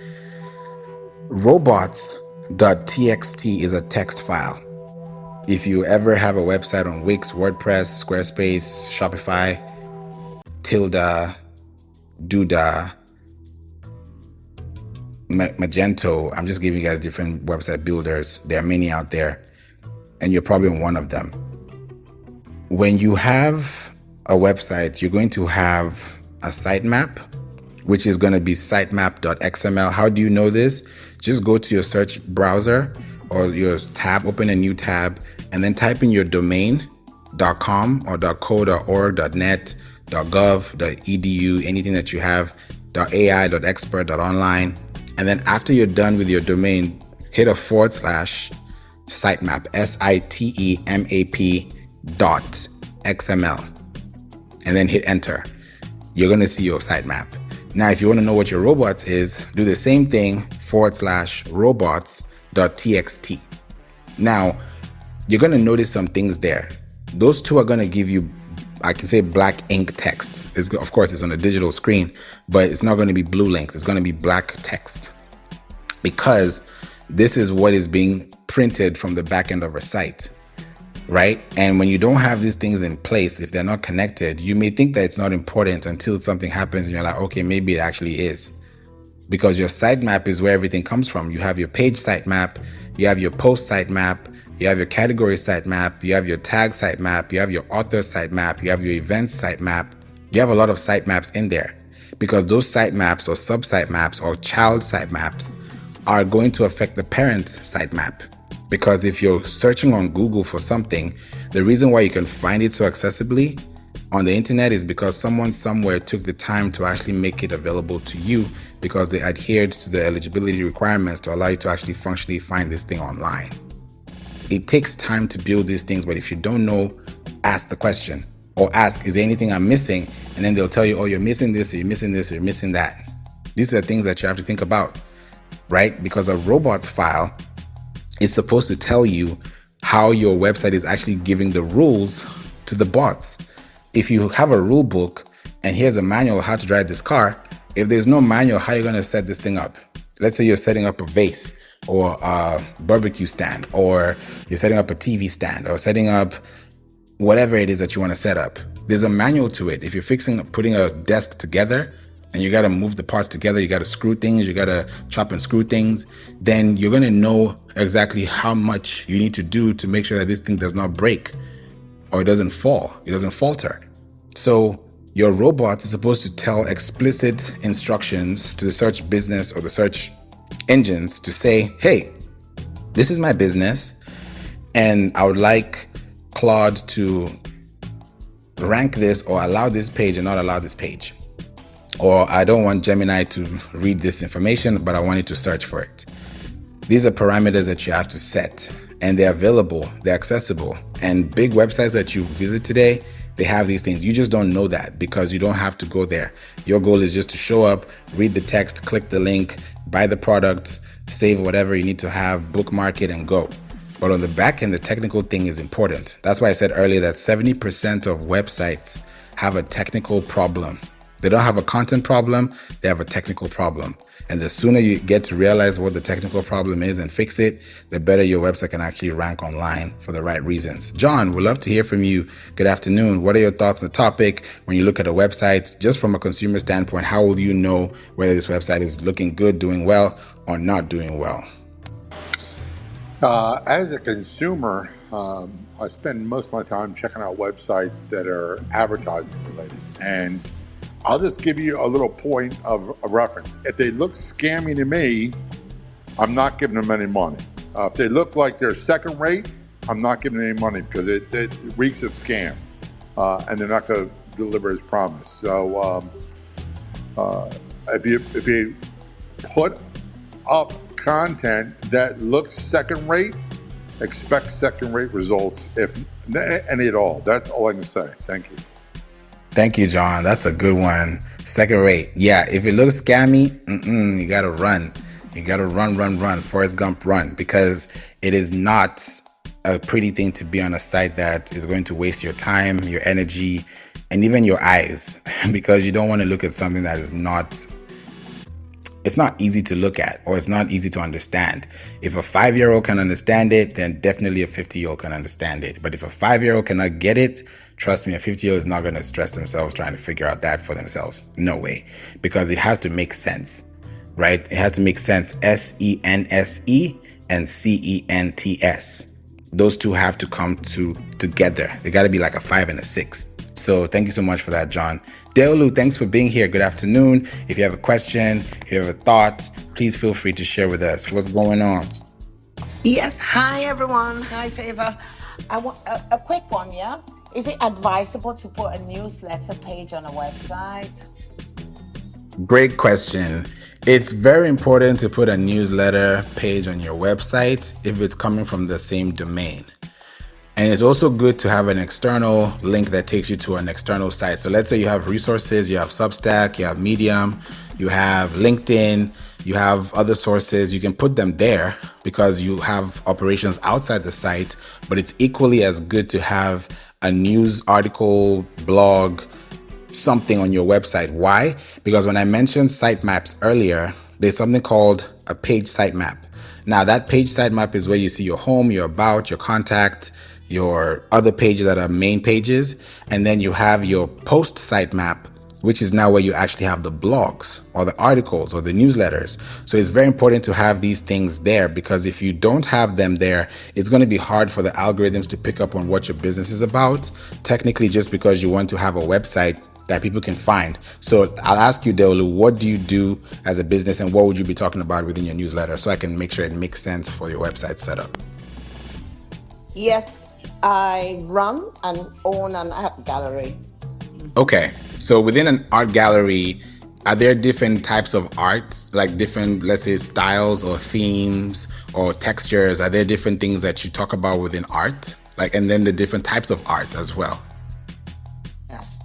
Robots.txt is a text file. If you ever have a website on Wix, WordPress, Squarespace, Shopify, Tilda, Duda, Magento, I'm just giving you guys different website builders. There are many out there, and you're probably on one of them. When you have a website, you're going to have a sitemap, which is going to be sitemap.xml. How do you know this? Just go to your search browser or your tab, open a new tab, and then type in your domain.com or .co.org, .net, .gov, .edu, anything that you have, .ai, .expert, .online. And then after you're done with your domain, hit a / sitemap, sitemap.xml, and then hit enter. You're going to see your sitemap. Now, if you want to know what your robots is, do the same thing, / robots.txt. Now, you're going to notice some things there. Those 2 are going to give you, I can say, black ink text. Of course, it's on a digital screen, but it's not going to be blue links. It's going to be black text, because this is what is being printed from the back end of a site, right? And when you don't have these things in place, if they're not connected, you may think that it's not important until something happens and you're like, okay, maybe it actually is. Because your sitemap is where everything comes from. You have your page sitemap, you have your post sitemap, you have your category sitemap, you have your tag sitemap, you have your author sitemap, you have your events sitemap. You have a lot of sitemaps in there, because those sitemaps or sub sitemaps or child sitemaps are going to affect the parent sitemap. Because if you're searching on Google for something, the reason why you can find it so accessibly on the internet is because someone somewhere took the time to actually make it available to you, because they adhered to the eligibility requirements to allow you to actually functionally find this thing online. It takes time to build these things, but if you don't know, ask the question, or ask, is there anything I'm missing? And then they'll tell you, oh, you're missing this, or you're missing this, or you're missing that. These are the things that you have to think about, right? Because a robots file It's supposed to tell you how your website is actually giving the rules to the bots. If you have a rule book and here's a manual how to drive this car, if there's no manual, how are you going to set this thing up? Let's say you're setting up a vase or a barbecue stand, or you're setting up a TV stand, or setting up whatever it is that you want to set up. There's a manual to it. If you're putting a desk together and you got to move the parts together, you got to screw things, you got to chop and screw things, then you're going to know exactly how much you need to do to make sure that this thing does not break or it doesn't fall, it doesn't falter. So your robot is supposed to tell explicit instructions to the search business or the search engines to say, hey, this is my business and I would like Claude to rank this or allow this page and not allow this page. Or I don't want Gemini to read this information, but I want it to search for it. These are parameters that you have to set, and they're available, they're accessible. And big websites that you visit today, they have these things. You just don't know that because you don't have to go there. Your goal is just to show up, read the text, click the link, buy the product, save whatever you need to have, bookmark it, and go. But on the back end, the technical thing is important. That's why I said earlier that 70% of websites have a technical problem. They don't have a content problem, they have a technical problem. And the sooner you get to realize what the technical problem is and fix it, the better your website can actually rank online for the right reasons. John, we'd love to hear from you. Good afternoon. What are your thoughts on the topic? When you look at a website, just from a consumer standpoint, how will you know whether this website is looking good, doing well, or not doing well? As a consumer, I spend most of my time checking out websites that are advertising related. And I'll just give you a little point of a reference. If they look scammy to me, I'm not giving them any money. If they look like they're second rate, I'm not giving them any money because it reeks of scam. And they're not going to deliver as promised. So if you put up content that looks second rate, expect second rate results, if any at all. That's all I can say. Thank you. Thank you, John. That's a good one. Second rate. Yeah, if it looks scammy, you got to run. You got to run. Forrest Gump, run. Because it is not a pretty thing to be on a site that is going to waste your time, your energy, and even your eyes. Because you don't want to look at something that is not, it's not easy to look at, or it's not easy to understand. If a 5-year-old can understand it, then definitely a 50-year-old can understand it. But if a 5-year-old cannot get it, trust me, a 50-year-old is not going to stress themselves trying to figure out that for themselves. No way. Because it has to make sense, right? It has to make sense. SENSE and CENTS. Those two have to come together. They got to be like a 5 and a 6. So thank you so much for that, John. Deolu, thanks for being here. Good afternoon. If you have a question, if you have a thought, please feel free to share with us. What's going on? Yes. Hi, everyone. Hi, Favour. I want a quick one, yeah? Is it advisable to put a newsletter page on a website? Great question. It's very important to put a newsletter page on your website if it's coming from the same domain. And it's also good to have an external link that takes you to an external site. So let's say you have resources, you have Substack, you have Medium, you have LinkedIn, you have other sources. You can put them there because you have operations outside the site, but it's equally as good to have a news article, blog, something on your website. Why? Because when I mentioned sitemaps earlier, there's something called a page sitemap. Now that page sitemap is where you see your home, your about, your contact, your other pages that are main pages. And then you have your post sitemap, which is now where you actually have the blogs or the articles or the newsletters. So it's very important to have these things there, because if you don't have them there, it's going to be hard for the algorithms to pick up on what your business is about, technically just because you want to have a website that people can find. So I'll ask you, Deolu, what do you do as a business and what would you be talking about within your newsletter so I can make sure it makes sense for your website setup? Yes, I run and own an art gallery. Okay, so within an art gallery, are there different types of art, like different, let's say, styles or themes or textures? Are there different things that you talk about within art? Like, and then the different types of art as well? Yes.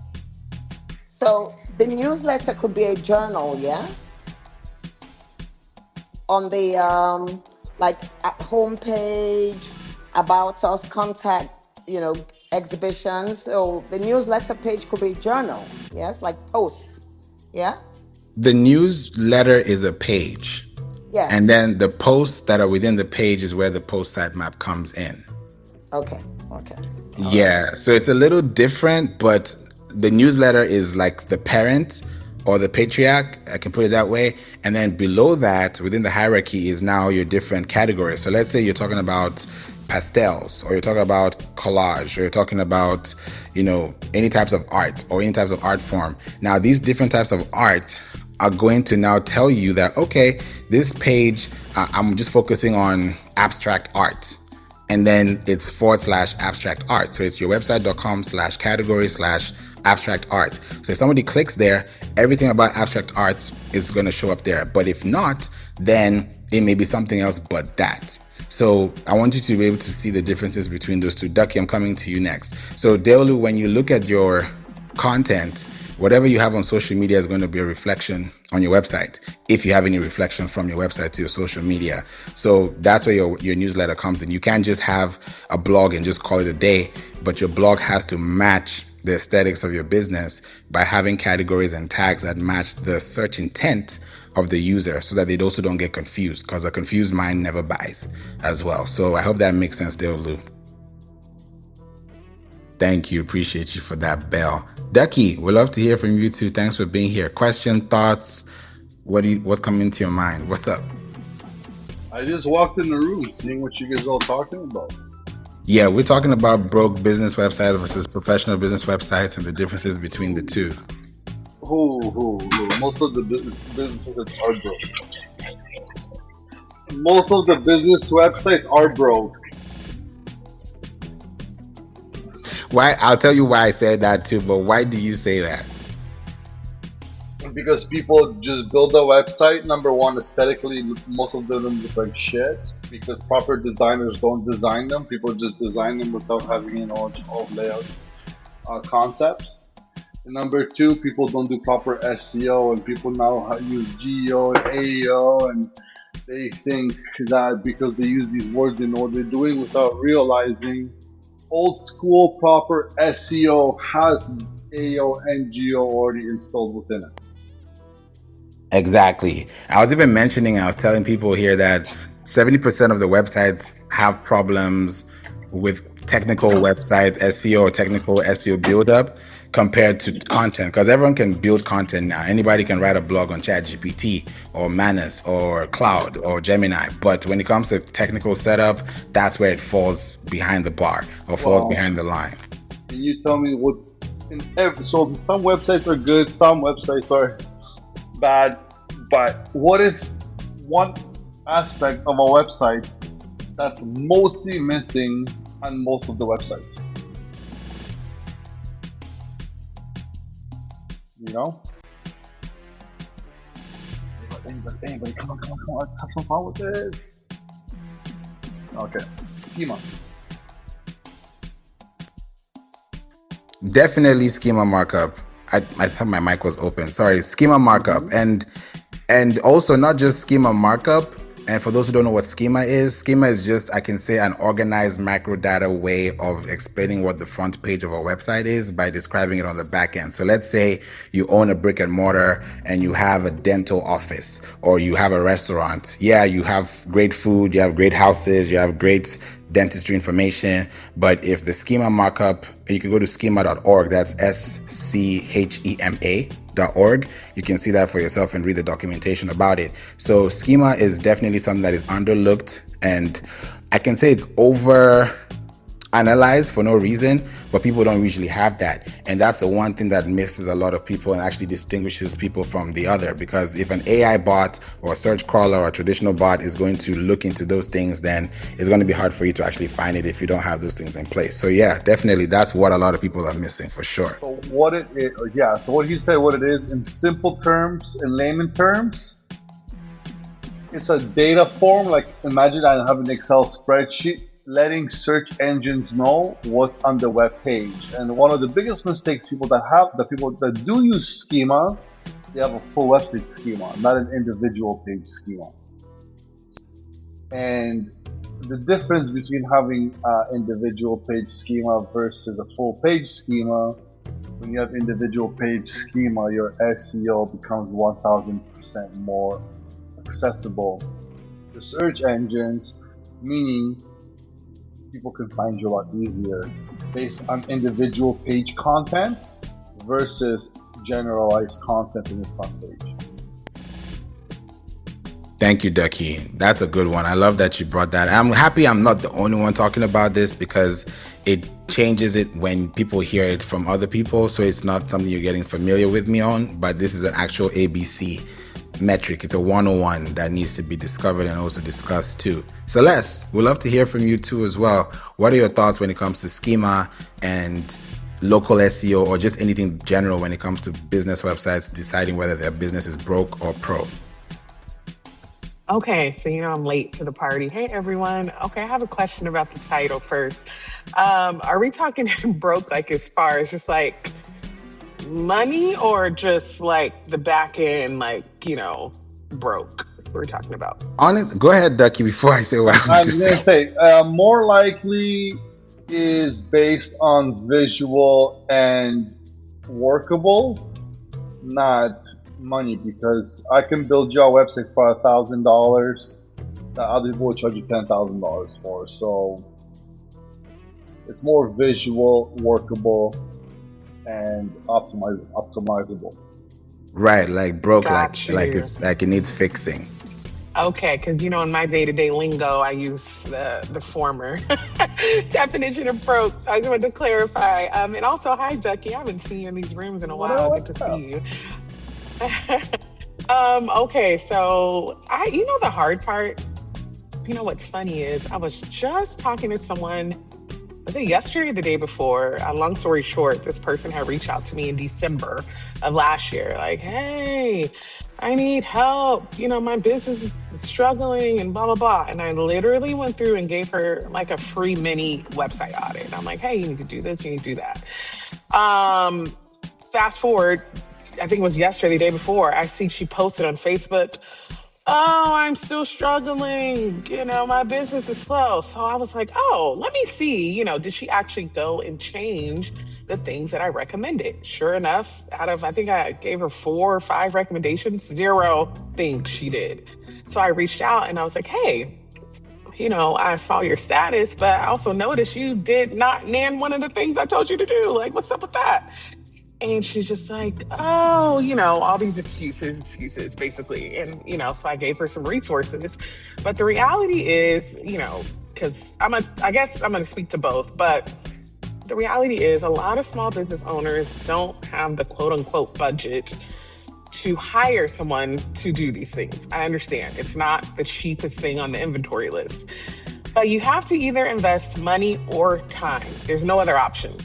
So the newsletter could be a journal, yeah? On the, like homepage, about us, contact, exhibitions. So the newsletter page could be journal, yes, like posts. Yeah. The newsletter is a page. And Yes. then the posts that are within the page is where the post sitemap comes in. Okay. Okay. All right. Yeah. So it's a little different, but the newsletter is like the parent or the patriarch. I can put it that way. And then below that, within the hierarchy, is now your different categories. So let's say you're talking about pastels, or you're talking about collage, or you're talking about, any types of art or any types of art form. Now, these different types of art are going to now tell you that, okay, this page, I'm just focusing on abstract art. And then it's /abstract art. So it's your website.com/category/abstract art. So if somebody clicks there, everything about abstract art is going to show up there. But if not, then it may be something else but that. So I want you to be able to see the differences between those two. Ducky, I'm coming to you next. So Deolu, when you look at your content, whatever you have on social media is going to be a reflection on your website, if you have any reflection from your website to your social media. So that's where your newsletter comes in. You can't just have a blog and just call it a day, but your blog has to match the aesthetics of your business by having categories and tags that match the search intent of the user, so that they also don't get confused, because a confused mind never buys as well. So I hope that makes sense, Deolu. Thank you. Appreciate you for that, Bell. Ducky, we'd love to hear from you too. Thanks for being here. Question, thoughts? What's coming to your mind? What's up? I just walked in the room seeing what you guys all talking about. Yeah, we're talking about broke business websites versus professional business websites and the differences between the two. Most of the businesses are broke. Most of the business websites are broke. Why? I'll tell you why I said that too, but why do you say that? Because people just build a website. Number one, aesthetically, most of them look like shit. Because proper designers don't design them. People just design them without having all layout concepts. And number two, people don't do proper SEO, and people now use GEO and AEO, and they think that because they use these words, they know what they're doing, without realizing old school proper SEO has AEO and GEO already installed within it. Exactly. I was even mentioning, I was telling people here that 70% of the websites have problems with technical website SEO or technical SEO buildup compared to content, because everyone can build content now. Anybody can write a blog on ChatGPT or Manus or Cloud or Gemini. But when it comes to technical setup, that's where it falls behind the bar or falls behind the line. Can you tell me what? So some websites are good, some websites are bad. But what is one aspect of a website that's mostly missing on most of the websites? You know? Anybody, come on, let's have some fun with this. Okay, schema. Definitely schema markup. I thought my mic was open. Sorry, schema markup. And also not just schema markup. And for those who don't know what schema is just, I can say, an organized macro data way of explaining what the front page of a website is by describing it on the back end. So let's say you own a brick and mortar and you have a dental office, or you have a restaurant. Yeah, you have great food, you have great houses, you have great dentistry information. But if the schema markup, you can go to schema.org, that's schema.org. You can see that for yourself and read the documentation about it. So schema is definitely something that is underlooked, and I can say it's over analyzed for no reason, but people don't usually have that. And that's the one thing that misses a lot of people and actually distinguishes people from the other. Because if an AI bot or a search crawler or a traditional bot is going to look into those things, then it's going to be hard for you to actually find it if you don't have those things in place. So yeah, definitely that's what a lot of people are missing for sure. So what it is, so what he said, what it is in simple terms, in layman terms, it's a data form. Like imagine I have an Excel spreadsheet letting search engines know what's on the web page. And one of the biggest mistakes people that do use schema, they have a full website schema, not an individual page schema. And the difference between having individual page schema versus a full page schema, when you have individual page schema, your SEO becomes 1000% more accessible to search engines, meaning people can find you a lot easier based on individual page content versus generalized content in the front page. Thank you, Ducky. That's a good one. I love that you brought that. I'm happy I'm not the only one talking about this, because it changes it when people hear it from other people. So it's not something you're getting familiar with me on, but this is an actual ABC metric. It's a 101 that needs to be discovered and also discussed too. Celeste, we'd love to hear from you too as well. What are your thoughts when it comes to schema and local SEO, or just anything general when it comes to business websites deciding whether their business is broke or pro? Okay, so I'm late to the party. Hey everyone. Okay, I have a question about the title first. Are we talking broke like as far as just like money, or just like the back end, like, broke? What are we talking about? Go ahead, Ducky, before I say what I'm I'm to going to say. say more likely is based on visual and workable, not money, because I can build you a website for $1,000 that other people will charge you $10,000 for. So it's more visual, workable, and optimizable. Right, like broke, Got like you. it's like it needs fixing. Okay, because in my day-to-day lingo, I use the former definition of broke. So I just wanted to clarify. And also, hi, Ducky. I haven't seen you in these rooms in a while. Good to see you. Okay, so the hard part, what's funny is I was just talking to someone, was it yesterday or the day before? Long story short, this person had reached out to me in December of last year, like, hey, I need help. My business is struggling and blah, blah, blah. And I literally went through and gave her like a free mini website audit. And I'm like, hey, you need to do this, you need to do that. Fast forward, I think it was yesterday, the day before, I see she posted on Facebook, oh, I'm still struggling. My business is slow. So I was like, oh, let me see, did she actually go and change the things that I recommended? Sure enough, I think I gave her 4 or 5 recommendations, 0 things she did. So I reached out and I was like, hey, I saw your status, but I also noticed you did not nan one of the things I told you to do. Like, what's up with that? And she's just like, oh, all these excuses, basically. And, so I gave her some resources. But the reality is, because I guess I'm going to speak to both, but the reality is a lot of small business owners don't have the quote unquote budget to hire someone to do these things. I understand it's not the cheapest thing on the inventory list, but you have to either invest money or time. There's no other option.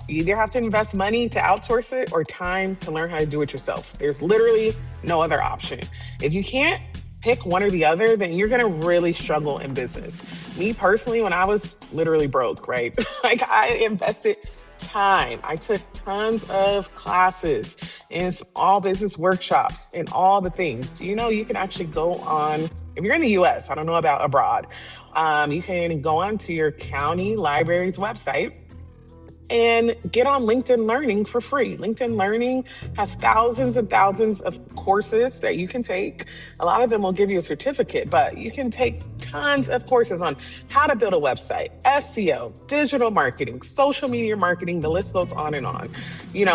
You either have to invest money to outsource it or time to learn how to do it yourself. There's literally no other option. If you can't pick one or the other, then you're going to really struggle in business. Me personally, when I was literally broke, right? Like, I invested time. I took tons of classes and all business workshops and all the things. You can actually go on, if you're in the US, I don't know about abroad, you can go on to your county library's website and get on LinkedIn Learning for free. LinkedIn Learning has thousands and thousands of courses that you can take. A lot of them will give you a certificate, but you can take tons of courses on how to build a website, SEO, digital marketing, social media marketing, the list goes on and on.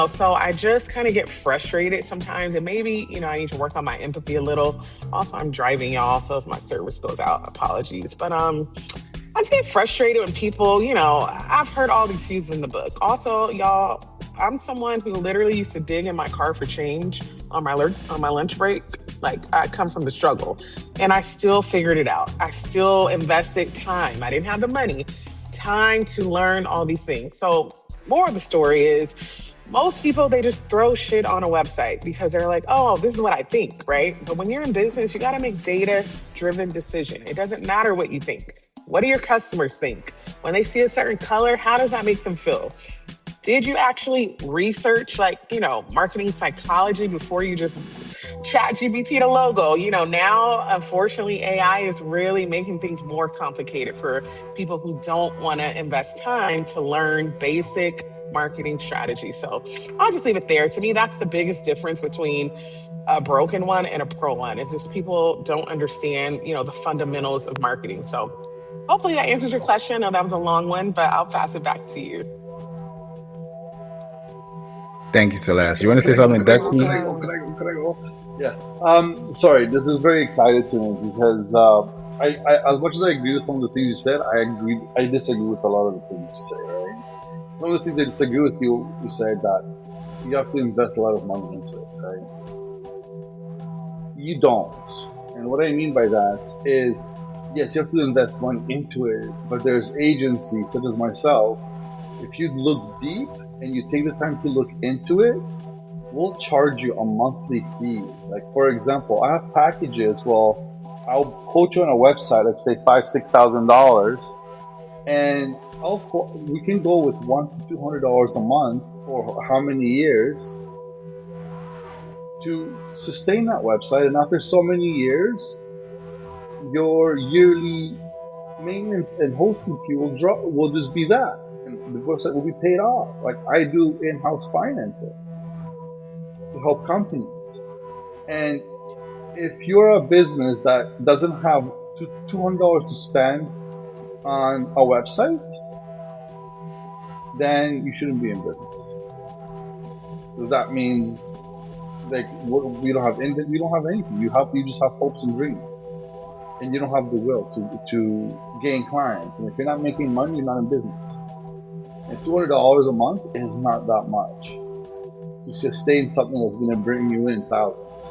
So I just kind of get frustrated sometimes, and maybe, I need to work on my empathy a little. Also, I'm driving, y'all, so if my service goes out, apologies. But I just get frustrated when people, I've heard all these excuses in the book. Also, y'all, I'm someone who literally used to dig in my car for change on my lunch break. Like, I come from the struggle, and I still figured it out. I still invested time. I didn't have the money, time to learn all these things. So, more of the story is, most people, they just throw shit on a website because they're like, oh, this is what I think, right? But when you're in business, you got to make data-driven decision. It doesn't matter what you think. What do your customers think? When they see a certain color, how does that make them feel? Did you actually research, marketing psychology before you just Chat GPT the logo. Now, unfortunately, AI is really making things more complicated for people who don't want to invest time to learn basic marketing strategy. So I'll just leave it there. To me, that's the biggest difference between a broken one and a pro one. It's just people don't understand, the fundamentals of marketing. So hopefully that answers your question. I know that was a long one, but I'll pass it back to you. Thank you, Celeste. You want to Can say I go? something, Can I go? Can Ducky? I go? Can I go? Can I go? Yeah. Sorry, this is very excited to me because as much as I agree with some of the things you said, I disagree with a lot of the things you say. Right? One of the things I disagree with you said that you have to invest a lot of money into it. Right? You don't. And what I mean by that is, yes, you have to invest money into it, but there's agencies such as myself. If you look deep and you take the time to look into it, we'll charge you a monthly fee. Like, for example, I have packages. Well, I'll quote you on a website, let's say $5,000-$6,000, and we can go with $100 to $200 a month for how many years to sustain that website. And after so many years, your yearly maintenance and hosting fee will just be that, and the website will be paid off. Like I do in-house financing to help companies. And if you're a business that doesn't have $200 to spend on a website, then you shouldn't be in business. So that means like we don't have anything. You just have hopes and dreams, and you don't have the will to gain clients. And if you're not making money, you're not in business. And $200 a month is not that much to sustain something that's going to bring you in thousands,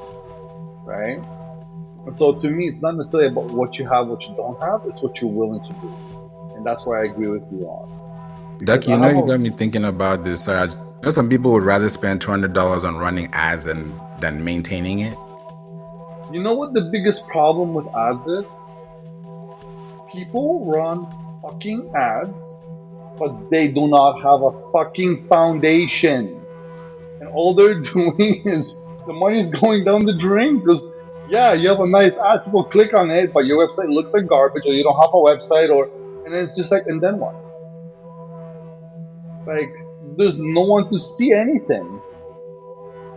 right? And so to me, it's not necessarily about what you have, what you don't have. It's what you're willing to do, and that's why I agree with you on. Ducky, you got me thinking about this. Some people would rather spend $200 on running ads than maintaining it. You know what the biggest problem with ads is? People run fucking ads, but they do not have a fucking foundation. And all they're doing is the money's going down the drain because, yeah, you have a nice ad, people click on it, but your website looks like garbage, or you don't have a website, and it's just like, and then what? Like, there's no one to see anything.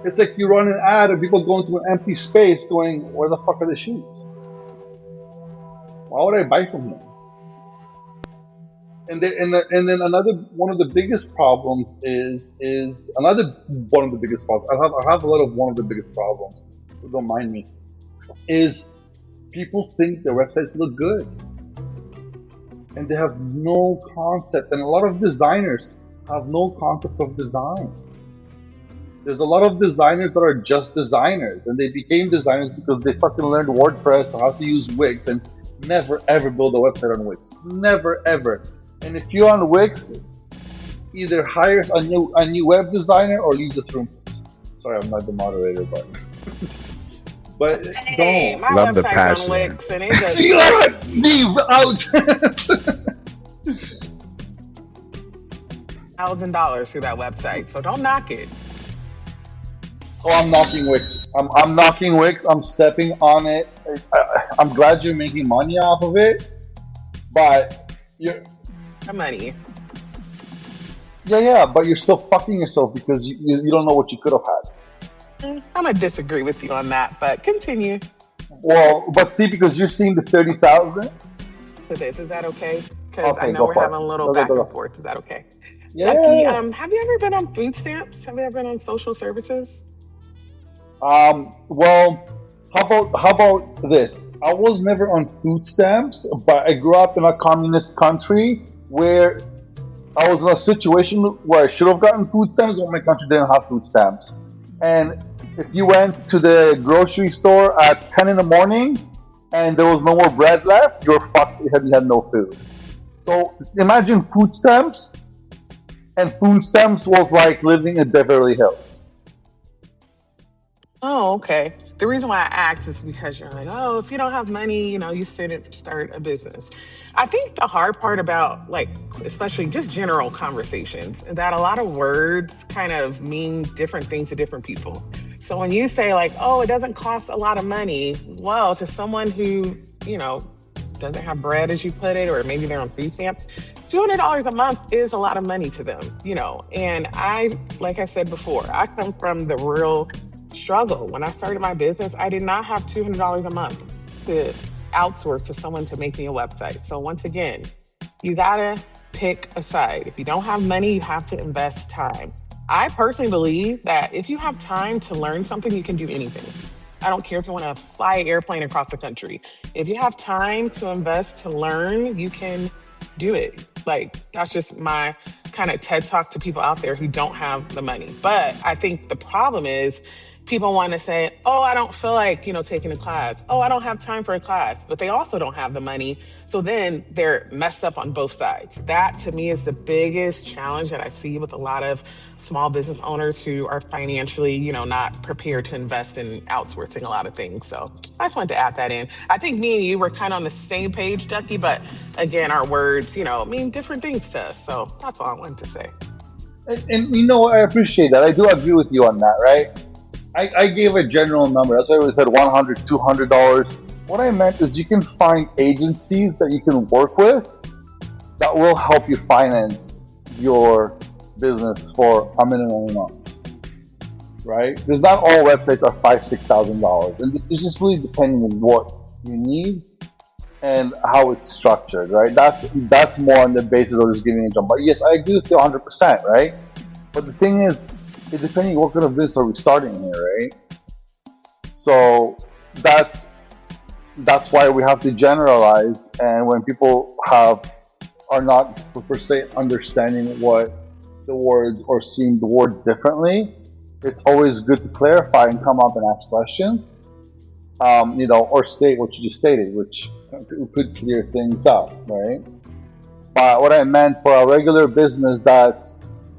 It's like you run an ad and people go into an empty space going, where the fuck are the shoes? Why would I buy from him? And then another one of the biggest problems is another one of the biggest problems. I have a lot of one of the biggest problems. So don't mind me. Is people think their websites look good, and they have no concept. And a lot of designers have no concept of designs. There's a lot of designers that are just designers, and they became designers because they fucking learned WordPress, how to use Wix, and never ever build a website on Wix. Never ever. And if you're on Wix, either hire a new web designer or leave this room. Sorry, I'm not the moderator, but Hey, don't. my Love the website's passion. on Wix and it does Leave out. $1,000 through that website. So don't knock it. Oh, I'm knocking Wix. I'm knocking Wix. I'm stepping on it. I'm glad you're making money off of it, but you're. The money. Yeah, but you're still fucking yourself because you don't know what you could have had. I'm gonna disagree with you on that, but continue. Well, but see, because you're seeing the 30,000. Is that okay? Because Okay, I know we're for having it. a little Go. back and forth. Is that okay? Yeah. Ducky, have you ever been on food stamps? Have you ever been on social services? Well, how about this? I was never on food stamps, but I grew up in a communist country where I was in a situation where I should have gotten food stamps, but my country didn't have food stamps. And if you went to the grocery store at 10 in the morning and there was no more bread left, you're fucked because you had no food. So imagine food stamps, and food stamps was like living in Beverly Hills. Oh, okay. The reason why I asked is because you're like, oh, if you don't have money, you shouldn't start a business. I think the hard part about, like, especially just general conversations, is that a lot of words kind of mean different things to different people. So when you say like, oh, it doesn't cost a lot of money, well, to someone who, doesn't have bread, as you put it, or maybe they're on food stamps, $200 a month is a lot of money to them. And like I said before, I come from the real struggle. When I started my business, I did not have $200 a month to outsource to someone to make me a website. So once again, you gotta pick a side. If you don't have money, you have to invest time. I personally believe that if you have time to learn something, you can do anything. I don't care if you want to fly an airplane across the country. If you have time to invest to learn, you can do it. Like, that's just my kind of TED talk to people out there who don't have the money. But I think the problem is people want to say, oh, I don't feel like, taking a class. Oh, I don't have time for a class. But they also don't have the money. So then they're messed up on both sides. That to me is the biggest challenge that I see with a lot of small business owners who are financially, not prepared to invest in outsourcing a lot of things. So I just wanted to add that in. I think me and you were kind of on the same page, Ducky, but again, our words, mean different things to us. So that's all I wanted to say. And I appreciate that. I do agree with you on that, right? I gave a general number. That's why I said $100, $200. What I meant is you can find agencies that you can work with that will help you finance your business for a minimum amount, right? Because not all websites are $5,000, $6,000, and it's just really depending on what you need and how it's structured, right? That's more on the basis of just giving a jump. But yes, I agree with you 100%, right? But the thing is, it's depending what kind of business are we starting here, right? So that's why we have to generalize, and when people are not per se understanding what the words or seeing the words differently, it's always good to clarify and come up and ask questions, or state what you just stated, which could clear things up, right? But what I meant for a regular business that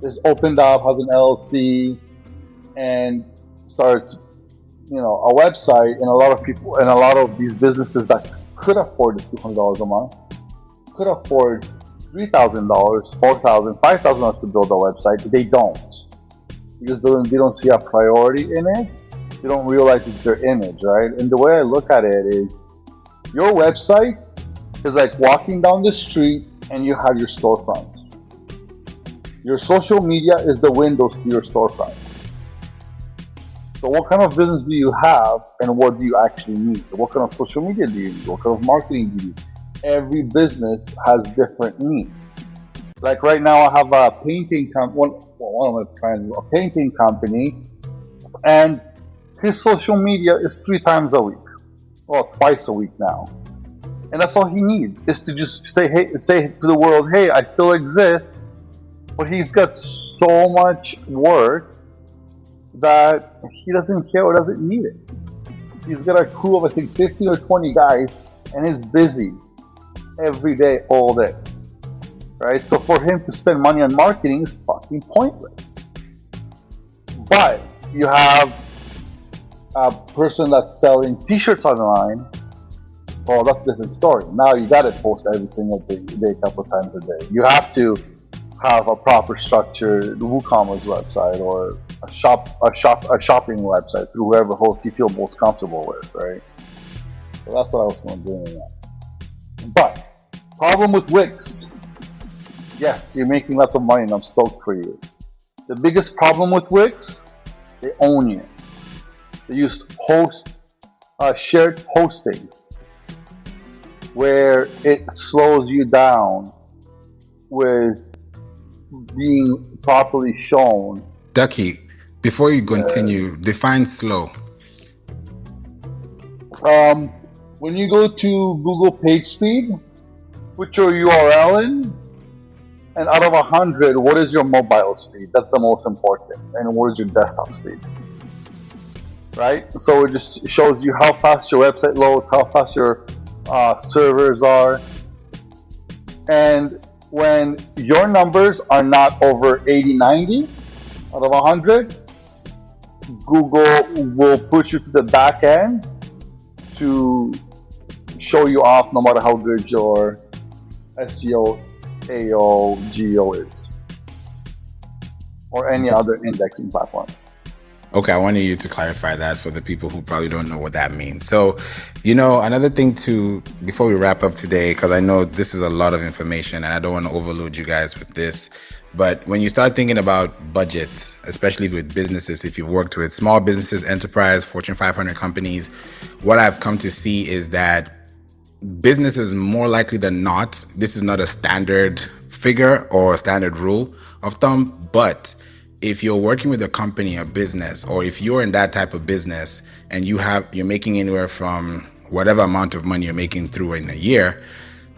is opened up, has an LLC, and starts, a website, and a lot of people, and a lot of these businesses that could afford the $200 a month, could afford $3,000, $4,000, $5,000 to build a website. They don't, because they don't see a priority in it. They don't realize it's their image, right? And the way I look at it is, your website is like walking down the street and you have your storefront. Your social media is the windows to your storefront. So what kind of business do you have, and what do you actually need? What kind of social media do you need? What kind of marketing do you need? Every business has different needs. Like right now, I have a painting one of my friends, a painting company, and his social media is 3 times a week, or twice a week now, and that's all he needs, is to just say to the world, hey, I still exist. But he's got so much work that he doesn't care or doesn't need it. He's got a crew of, I think, 15 or 20 guys, and he's busy every day, all day, right? So for him to spend money on marketing is fucking pointless. But you have a person that's selling t-shirts online, well, that's a different story. Now you got to post every single day, a couple of times a day. You have to have a proper structured WooCommerce website, or a shopping website through whoever host you feel most comfortable with, right? So that's what I was going to do in that. But problem with Wix, yes, you're making lots of money, and I'm stoked for you. The biggest problem with Wix, they own you. They use shared hosting, where it slows you down with being properly shown. Ducky, before you continue, define slow. When you go to Google PageSpeed, put your URL in, and out of 100, what is your mobile speed? That's the most important. And what is your desktop speed? Right? So it just shows you how fast your website loads, how fast your servers are. And when your numbers are not over 80, 90 out of 100, Google will push you to the back end to show you off, no matter how good your SEO, AO, GEO is, or any other indexing platform. Okay, I wanted you to clarify that for the people who probably don't know what that means. So, another thing too, before we wrap up today, because I know this is a lot of information and I don't want to overload you guys with this, but when you start thinking about budgets, especially with businesses, if you've worked with small businesses, enterprise, Fortune 500 companies, what I've come to see is that businesses, more likely than not, this is not a standard figure or a standard rule of thumb, but if you're working with a company or business, or if you're in that type of business and you're making anywhere from whatever amount of money you're making through in a year,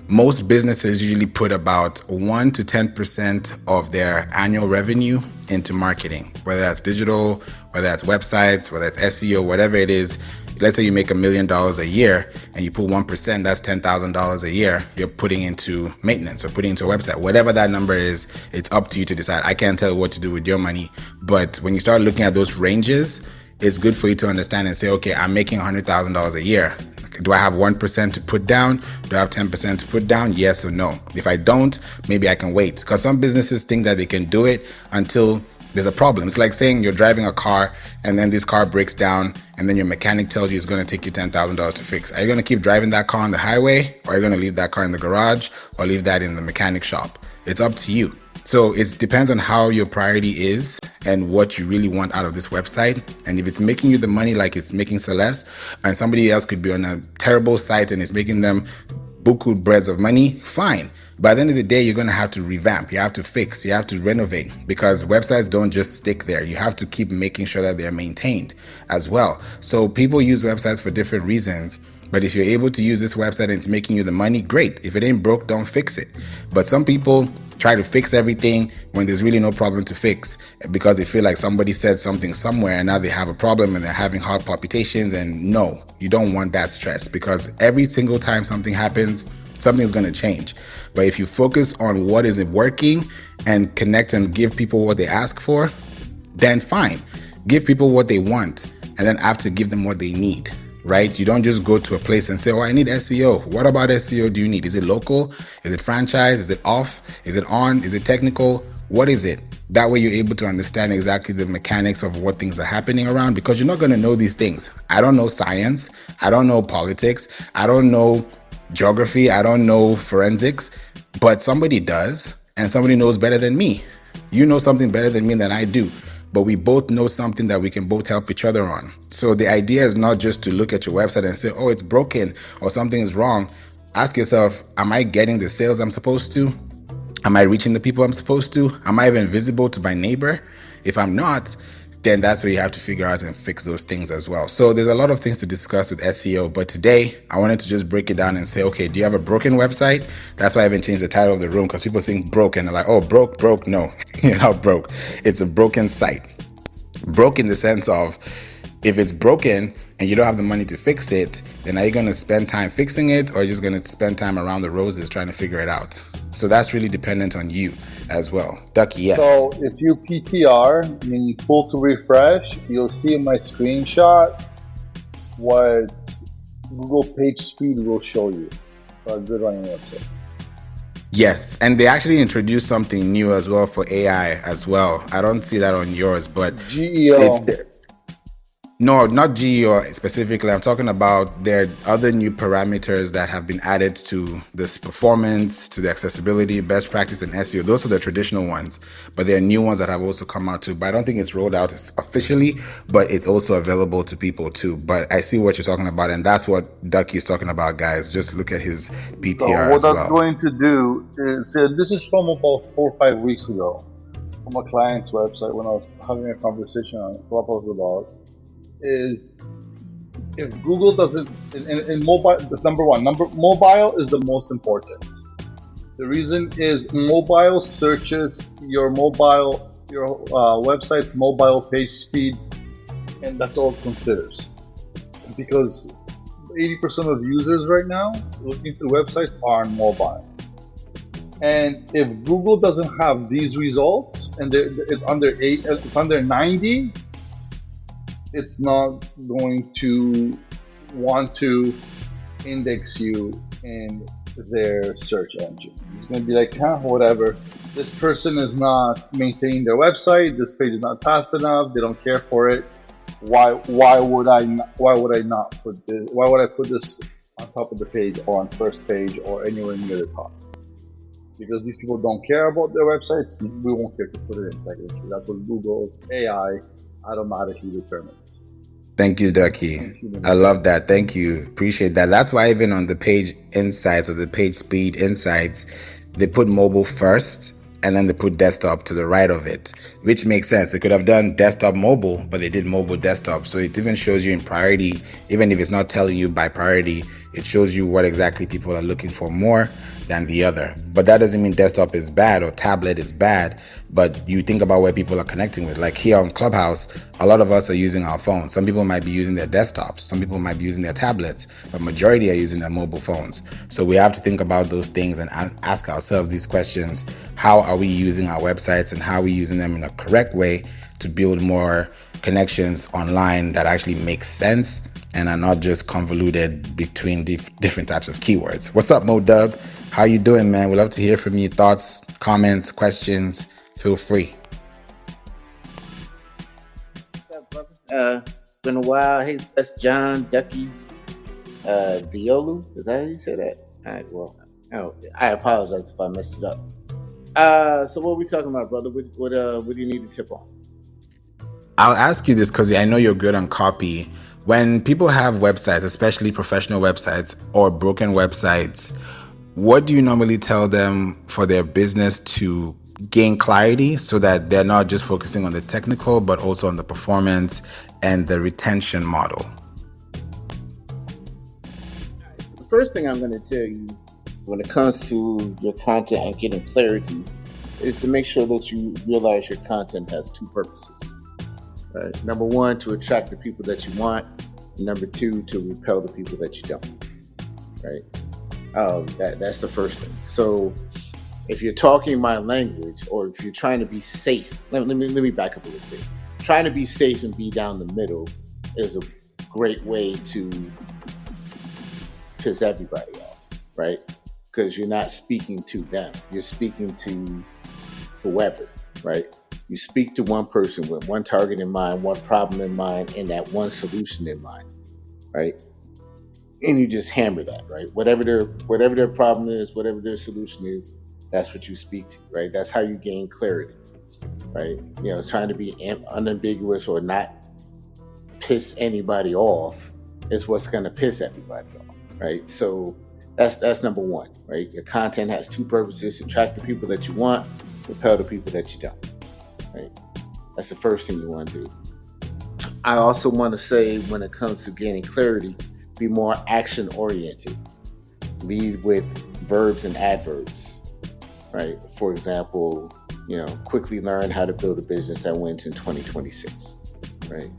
most businesses usually put about 1 to 10% of their annual revenue into marketing, whether that's digital, whether that's websites, whether it's SEO, whatever it is. Let's say you make $1 million a year and you put 1%, that's $10,000 a year you're putting into maintenance or putting into a website. Whatever that number is, it's up to you to decide. I can't tell you what to do with your money. But when you start looking at those ranges, it's good for you to understand and say, okay, I'm making $100,000 a year. Do I have 1% to put down? Do I have 10% to put down? Yes or no? If I don't, maybe I can wait. Because some businesses think that they can do it until there's a problem. It's like saying you're driving a car and then this car breaks down and then your mechanic tells you it's going to take you $10,000 to fix. Are you going to keep driving that car on the highway, or are you going to leave that car in the garage, or leave that in the mechanic shop? It's up to you. So it depends on how your priority is and what you really want out of this website. And if it's making you the money like it's making Celeste, and somebody else could be on a terrible site and it's making them buku breads of money, fine. By the end of the day, you're going to have to revamp, you have to fix, you have to renovate, because websites don't just stick there. You have to keep making sure that they're maintained as well. So people use websites for different reasons. But if you're able to use this website and it's making you the money, great. If it ain't broke, don't fix it. But some people try to fix everything when there's really no problem to fix, because they feel like somebody said something somewhere and now they have a problem and they're having heart palpitations. And no, you don't want that stress, because every single time something happens, something's going to change. But if you focus on what is working and connect and give people what they ask for, then fine. Give people what they want, and then after, give them what they need. Right? You don't just go to a place and say, oh, I need SEO. What about SEO do you need? Is it local? Is it franchise? Is it off? Is it on? Is it technical? What is it? That way you're able to understand exactly the mechanics of what things are happening around, because you're not going to know these things. I don't know science. I don't know politics. I don't know geography. I don't know forensics, but somebody does, and somebody knows better than me. You know something better than me than I do. But we both know something that we can both help each other on. So the idea is not just to look at your website and say, oh, it's broken or something is wrong. Ask yourself, am I getting the sales I'm supposed to? Am I reaching the people I'm supposed to? Am I even visible to my neighbor? If I'm not, then that's where you have to figure out and fix those things as well. So there's a lot of things to discuss with SEO, but today I wanted to just break it down and say, okay, do you have a broken website? That's why I haven't changed the title of the room, because people think broken. They're like, oh, broke. No, you're not broke. It's a broken site. Broke in the sense of, if it's broken and you don't have the money to fix it, then are you going to spend time fixing it, or are you just going to spend time around the roses trying to figure it out? So that's really dependent on you as well. Ducky, yes. So if you PTR, meaning pull to refresh, you'll see in my screenshot what Google page speed will show you for a good running website. Yes, and they actually introduced something new as well for AI as well. I don't see that on yours, but GEO. No, not GEO specifically. I'm talking about there are other new parameters that have been added to this performance, to the accessibility, best practice, and SEO. Those are the traditional ones, but there are new ones that have also come out too. But I don't think it's rolled out officially, but it's also available to people too. But I see what you're talking about, and that's what Ducky is talking about, guys. Just look at his PTR so as well. What I'm going to do is, this is from about 4 or 5 weeks ago, from a client's website when I was having a conversation on Clubhouse about, is if Google doesn't, in mobile, number one, mobile is the most important. The reason is mobile searches your website's mobile page speed, and that's all it considers. Because 80% of users right now looking through websites are on mobile. And if Google doesn't have these results and it's under 90, it's not going to want to index you in their search engine. It's going to be like, whatever. This person is not maintaining their website. This page is not fast enough. They don't care for it. why would I not put this? Why would I put this on top of the page or on first page or anywhere near the top? Because these people don't care about their websites, we won't care to put it in technically. That's what Google's AI automatically determines. Thank you, Ducky. I love that. Thank you. Appreciate that. That's why even on the page insights or the page speed insights, they put mobile first and then they put desktop to the right of it, which makes sense. They could have done desktop mobile, but they did mobile desktop. So it even shows you in priority, even if it's not telling you by priority, it shows you what exactly people are looking for more than the other. But that doesn't mean desktop is bad or tablet is bad, but you think about where people are connecting with. Like here on Clubhouse, a lot of us are using our phones. Some people might be using their desktops, some people might be using their tablets, but majority are using their mobile phones. So we have to think about those things and ask ourselves these questions. How are we using our websites and how are we using them in a correct way to build more connections online that actually make sense and are not just convoluted between different types of keywords? What's up, Mo Dub? How you doing, man? We'd love to hear from you. Thoughts, comments, questions. Feel free. What's up, brother? Been a while. Hey, that's John, Ducky, Diolu. Is that how you say that? All right, well, I apologize if I messed it up. So what are we talking about, brother? What do you need to tip on? I'll ask you this because I know you're good on copy. When people have websites, especially professional websites or broken websites, what do you normally tell them for their business to gain clarity so that they're not just focusing on the technical, but also on the performance and the retention model? The first thing I'm going to tell you when it comes to your content and getting clarity is to make sure that you realize your content has two purposes. Right? Number one, to attract the people that you want. And number two, to repel the people that you don't. Right? That's the first thing. So if you're talking my language, or if you're trying to be safe, let me back up a little bit. Trying to be safe and be down the middle is a great way to piss everybody off, right? Because you're not speaking to them. You're speaking to whoever, right? You speak to one person with one target in mind, one problem in mind, and that one solution in mind, right? And you just hammer that, right? Whatever their problem is, whatever their solution is, that's what you speak to, right? That's how you gain clarity, right? You know, trying to be unambiguous or not piss anybody off is what's going to piss everybody off, right? So that's number one, right? Your content has two purposes: attract the people that you want, repel the people that you don't. Right? That's the first thing you want to do. I also want to say, when it comes to gaining clarity, be more action oriented. Lead with verbs and adverbs, right? For example, quickly learn how to build a business that wins in 2026, right?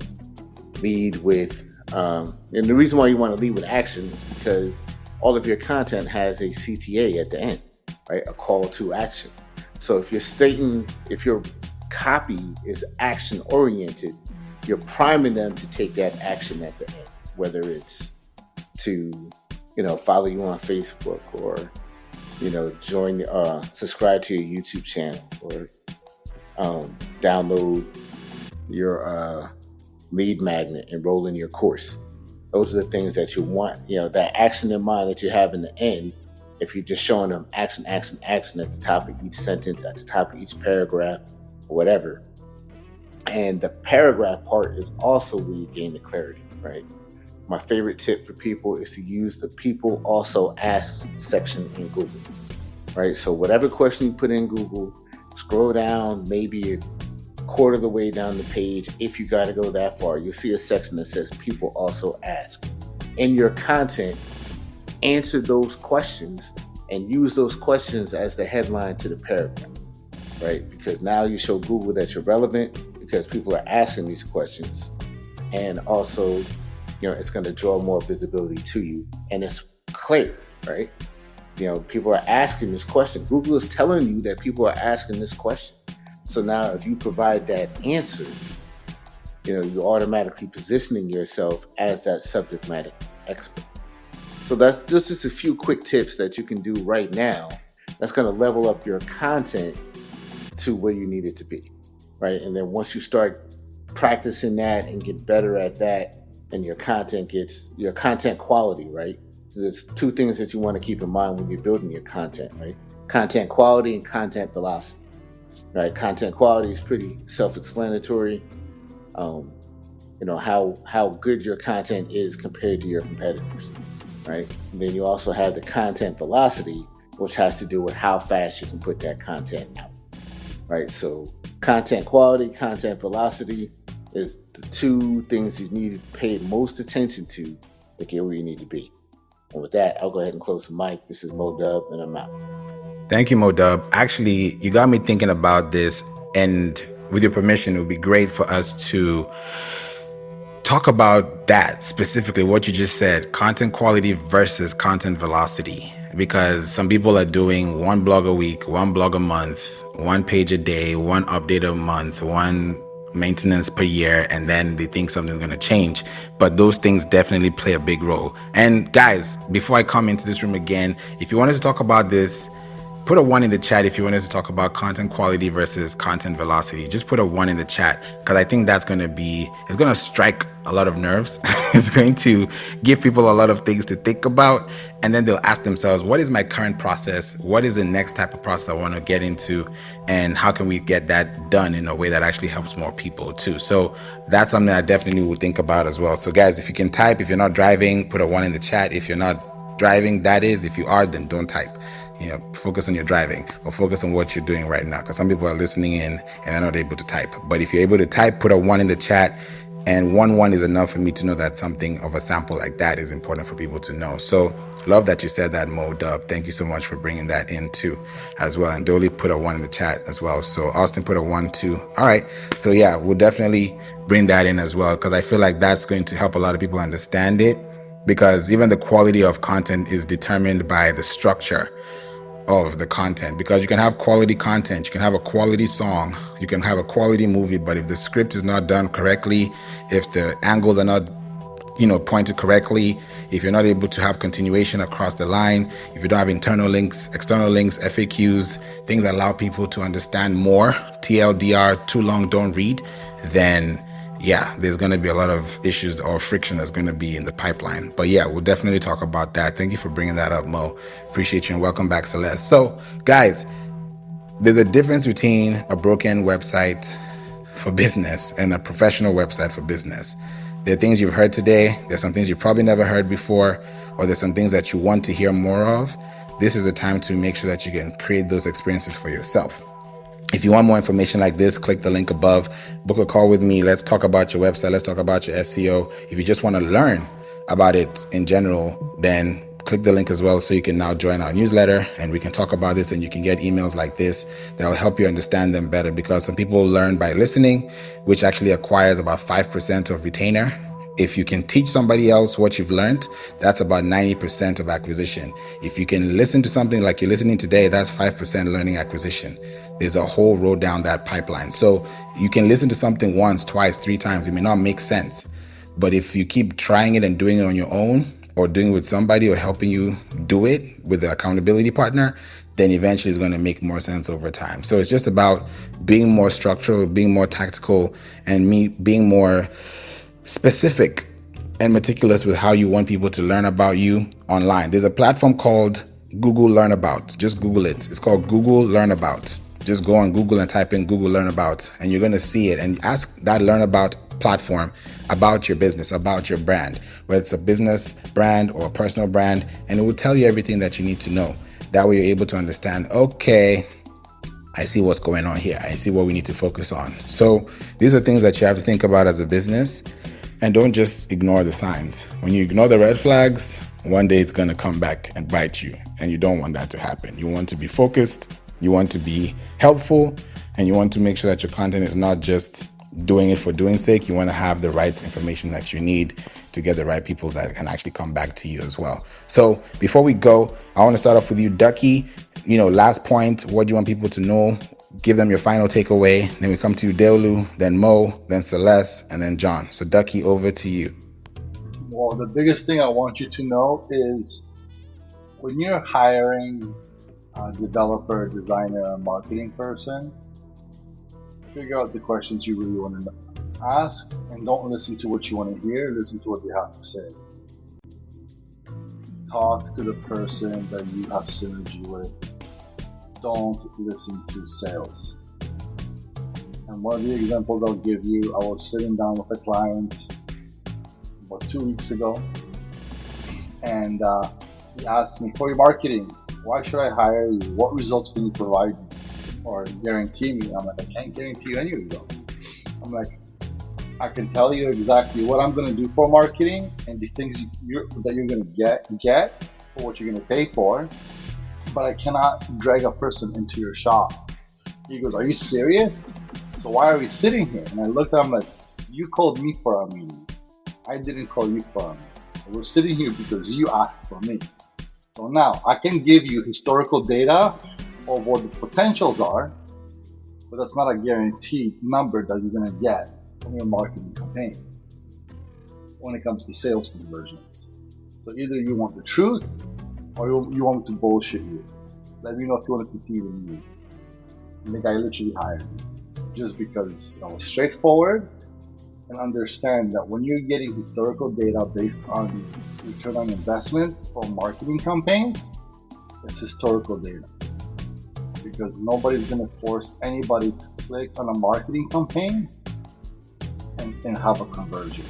Lead with, and the reason why you want to lead with action is because all of your content has a CTA at the end, right? A call to action. So if your copy is action oriented, you're priming them to take that action at the end, whether it's to follow you on Facebook, or subscribe to your YouTube channel, or download your lead magnet, enroll in your course. Those are the things that you want, that action in mind that you have in the end. If you're just showing them action, action, action at the top of each sentence, at the top of each paragraph, or whatever. And the paragraph part is also where you gain the clarity, right? My favorite tip for people is to use the people also ask section in Google, right? So whatever question you put in Google, scroll down maybe a quarter of the way down the page. If you got to go that far, you'll see a section that says people also ask. In your content, answer those questions and use those questions as the headline to the paragraph, right? Because now you show Google that you're relevant because people are asking these questions, and also, it's going to draw more visibility to you, and it's clear, right? People are asking this question. Google is telling you that people are asking this question. So now if you provide that answer, you're automatically positioning yourself as that subject matter expert. So that's just a few quick tips that you can do right now that's going to level up your content to where you need it to be, right? And then once you start practicing that and get better at that, and your content quality, right? So there's two things that you want to keep in mind when you're building your content, right? Content quality and content velocity, right? Content quality is pretty self-explanatory. Um, how good your content is compared to your competitors, right? And then you also have the content velocity, which has to do with how fast you can put that content out, right? So content quality, content velocity is the two things you need to pay most attention to get where you need to be. And with that, I'll go ahead and close the mic. This is Mo Dub, and I'm out. Thank you, Modub. Actually, you got me thinking about this, and with your permission, it would be great for us to talk about that specifically, what you just said, content quality versus content velocity. Because some people are doing one blog a week, one blog a month, one page a day, one update a month, one maintenance per year, and then they think something's going to change. But those things definitely play a big role. And guys, before I come into this room again, if you want us to talk about this, put a one in the chat if you want us to talk about content quality versus content velocity. Just put a one in the chat, because I think it's going to strike a lot of nerves. It's going to give people a lot of things to think about. And then they'll ask themselves, what is my current process? What is the next type of process I want to get into? And how can we get that done in a way that actually helps more people too? So that's something I definitely would think about as well. So guys, if you can type, if you're not driving, put a one in the chat. If you're not driving, that is. If you are, then don't type. Focus on your driving or focus on what you're doing right now, because some people are listening in and they're not able to type. But if you're able to type, put a one in the chat, and one is enough for me to know that something of a sample like that is important for people to know. So love that you said that, Mo Dub. Thank you so much for bringing that in too as well. And Dolly put a one in the chat as well. So Austin put a 1 too. All right. So yeah, we'll definitely bring that in as well, because I feel like that's going to help a lot of people understand it, because even the quality of content is determined by the structure of the content. Because you can have quality content, you can have a quality song, you can have a quality movie, but if the script is not done correctly, if the angles are not pointed correctly, if you're not able to have continuation across the line, if you don't have internal links, external links, FAQs, things that allow people to understand more, TLDR, too long don't read, then yeah, there's going to be a lot of issues or friction that's going to be in the pipeline. But yeah, we'll definitely talk about that. Thank you for bringing that up, Mo. Appreciate you, and welcome back, Celeste. So guys, there's a difference between a broken website for business and a professional website for business. There are things you've heard today. There's some things you've probably never heard before, or there's some things that you want to hear more of. This is the time to make sure that you can create those experiences for yourself. If you want more information like this, click the link above, book a call with me. Let's talk about your website. Let's talk about your SEO. If you just want to learn about it in general, then click the link as well, so you can now join our newsletter and we can talk about this, and you can get emails like this that will help you understand them better, because some people learn by listening, which actually acquires about 5% of retainer. If you can teach somebody else what you've learned, that's about 90% of acquisition. If you can listen to something like you're listening today, that's 5% learning acquisition. There's a whole road down that pipeline. So you can listen to something once, twice, 3 times. It may not make sense. But if you keep trying it and doing it on your own, or doing it with somebody or helping you do it with the accountability partner, then eventually it's going to make more sense over time. So it's just about being more structural, being more tactical, and being more specific and meticulous with how you want people to learn about you online. There's a platform called Google Learn About. Just Google it. It's called Google Learn About. Just go on Google and type in Google Learn About, and you're going to see it. And ask that Learn About platform about your business, about your brand, whether it's a business brand or a personal brand, and it will tell you everything that you need to know. That way you're able to understand, okay, I see what's going on here. I see what we need to focus on. So these are things that you have to think about as a business, and don't just ignore the signs. When you ignore the red flags, one day it's going to come back and bite you, and you don't want that to happen. You want to be focused, you want to be helpful, and you want to make sure that your content is not just doing it for doing sake. You want to have the right information that you need to get the right people that can actually come back to you as well. So before we go, I want to start off with you, Ducky. Last point, what do you want people to know? Give them your final takeaway. Then we come to you, Deolu, then Mo, then Celeste, and then John. So Ducky, over to you. Well, the biggest thing I want you to know is when you're hiring a developer, designer, marketing person, figure out the questions you really want to know. Ask and don't listen to what you want to hear, listen to what they have to say. Talk to the person that you have synergy with. Don't listen to sales. And one of the examples I'll give you, I was sitting down with a client about 2 weeks ago, and he asked me, for your marketing, why should I hire you? What results can you provide me or guarantee me? I'm like, I can't guarantee you any results. I'm like, I can tell you exactly what I'm going to do for marketing and the things that you're going to get for what you're going to pay for, but I cannot drag a person into your shop. He goes, are you serious? So why are we sitting here? And I looked at him like, you called me for a meeting. I didn't call you for a meeting. We're sitting here because you asked for me. So now I can give you historical data of what the potentials are, but that's not a guaranteed number that you're going to get from your marketing campaigns when it comes to sales conversions. So either you want the truth or you want to bullshit you. Let me know if you want to continue with me. And the guy literally hired me just because I was straightforward and understand that when you're getting historical data based on return on investment for marketing campaigns, it's historical data. Because nobody's going to force anybody to click on a marketing campaign and have a conversion.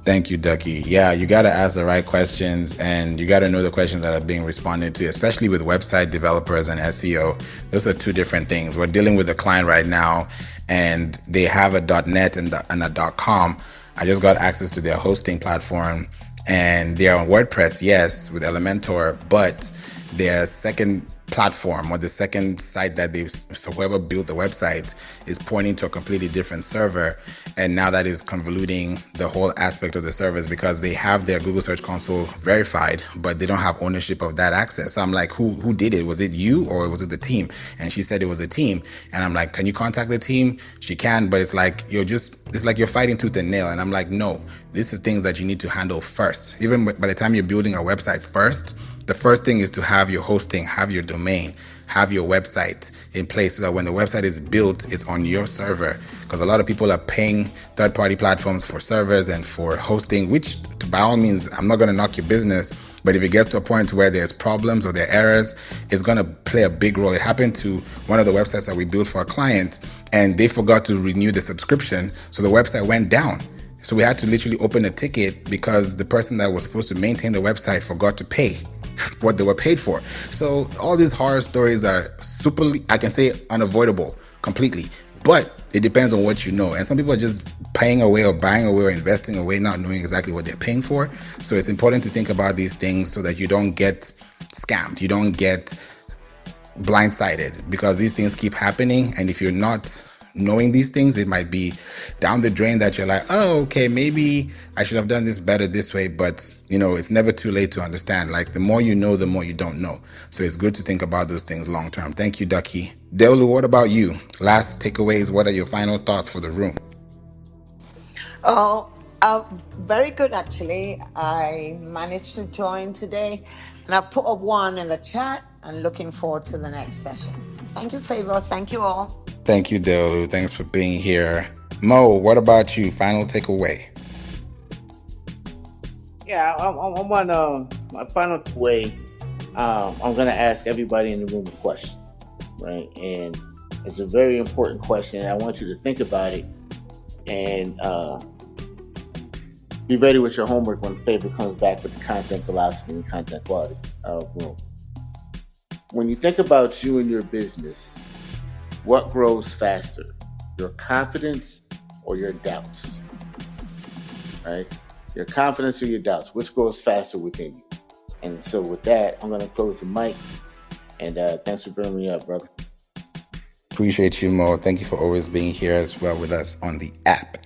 Thank you, Ducky. Yeah, you got to ask the right questions, and you got to know the questions that are being responded to, especially with website developers and SEO. Those are two different things. We're dealing with a client right now, and they have a .net and a .com. I just got access to their hosting platform, and they're on WordPress, yes, with Elementor, but their second platform or the second site that so whoever built the website is pointing to a completely different server, and now that is convoluting the whole aspect of the servers because they have their Google Search Console verified, but they don't have ownership of that access. So I'm like, who did it? Was it you or was it the team? And she said it was a team, and I'm like, can you contact the team? She can, but it's like it's like you're fighting tooth and nail. And I'm like, no, this is things that you need to handle first. Even by the time you're building a website first, the first thing is to have your hosting, have your domain, have your website in place so that when the website is built, it's on your server. Because a lot of people are paying third-party platforms for servers and for hosting, which by all means, I'm not going to knock your business. But if it gets to a point where there's problems or there are errors, it's going to play a big role. It happened to one of the websites that we built for a client, and they forgot to renew the subscription. So the website went down. So we had to literally open a ticket because the person that was supposed to maintain the website forgot to pay what they were paid for. So all these horror stories are I can say unavoidable completely, but it depends on what you know. And some people are just paying away or buying away or investing away, not knowing exactly what they're paying for. So it's important to think about these things so that you don't get scammed, you don't get blindsided, because these things keep happening. And if you're not knowing these things, it might be down the drain that you're like, oh, okay, maybe I should have done this better this way. But it's never too late to understand. Like, the more you know, the more you don't know. So it's good to think about those things long term. Thank you, Ducky. Deolu, what about you? Last takeaways. What are your final thoughts for the room? Oh, very good, actually. I managed to join today, and I put a 1 in the chat and looking forward to the next session. Thank you, Favour. Thank you all. Thank you, Deolu. Thanks for being here. Mo, what about you? Final takeaway. Yeah, I'm on my final way. I'm going to ask everybody in the room a question, right? And it's a very important question. I want you to think about it and be ready with your homework when Favour comes back with the content velocity and content quality room. When you think about you and your business, what grows faster, your confidence or your doubts? Right? Your confidence or your doubts, which grows faster within you? And so with that, I'm going to close the mic. And thanks for bringing me up, brother. Appreciate you, Mo. Thank you for always being here as well with us on the app.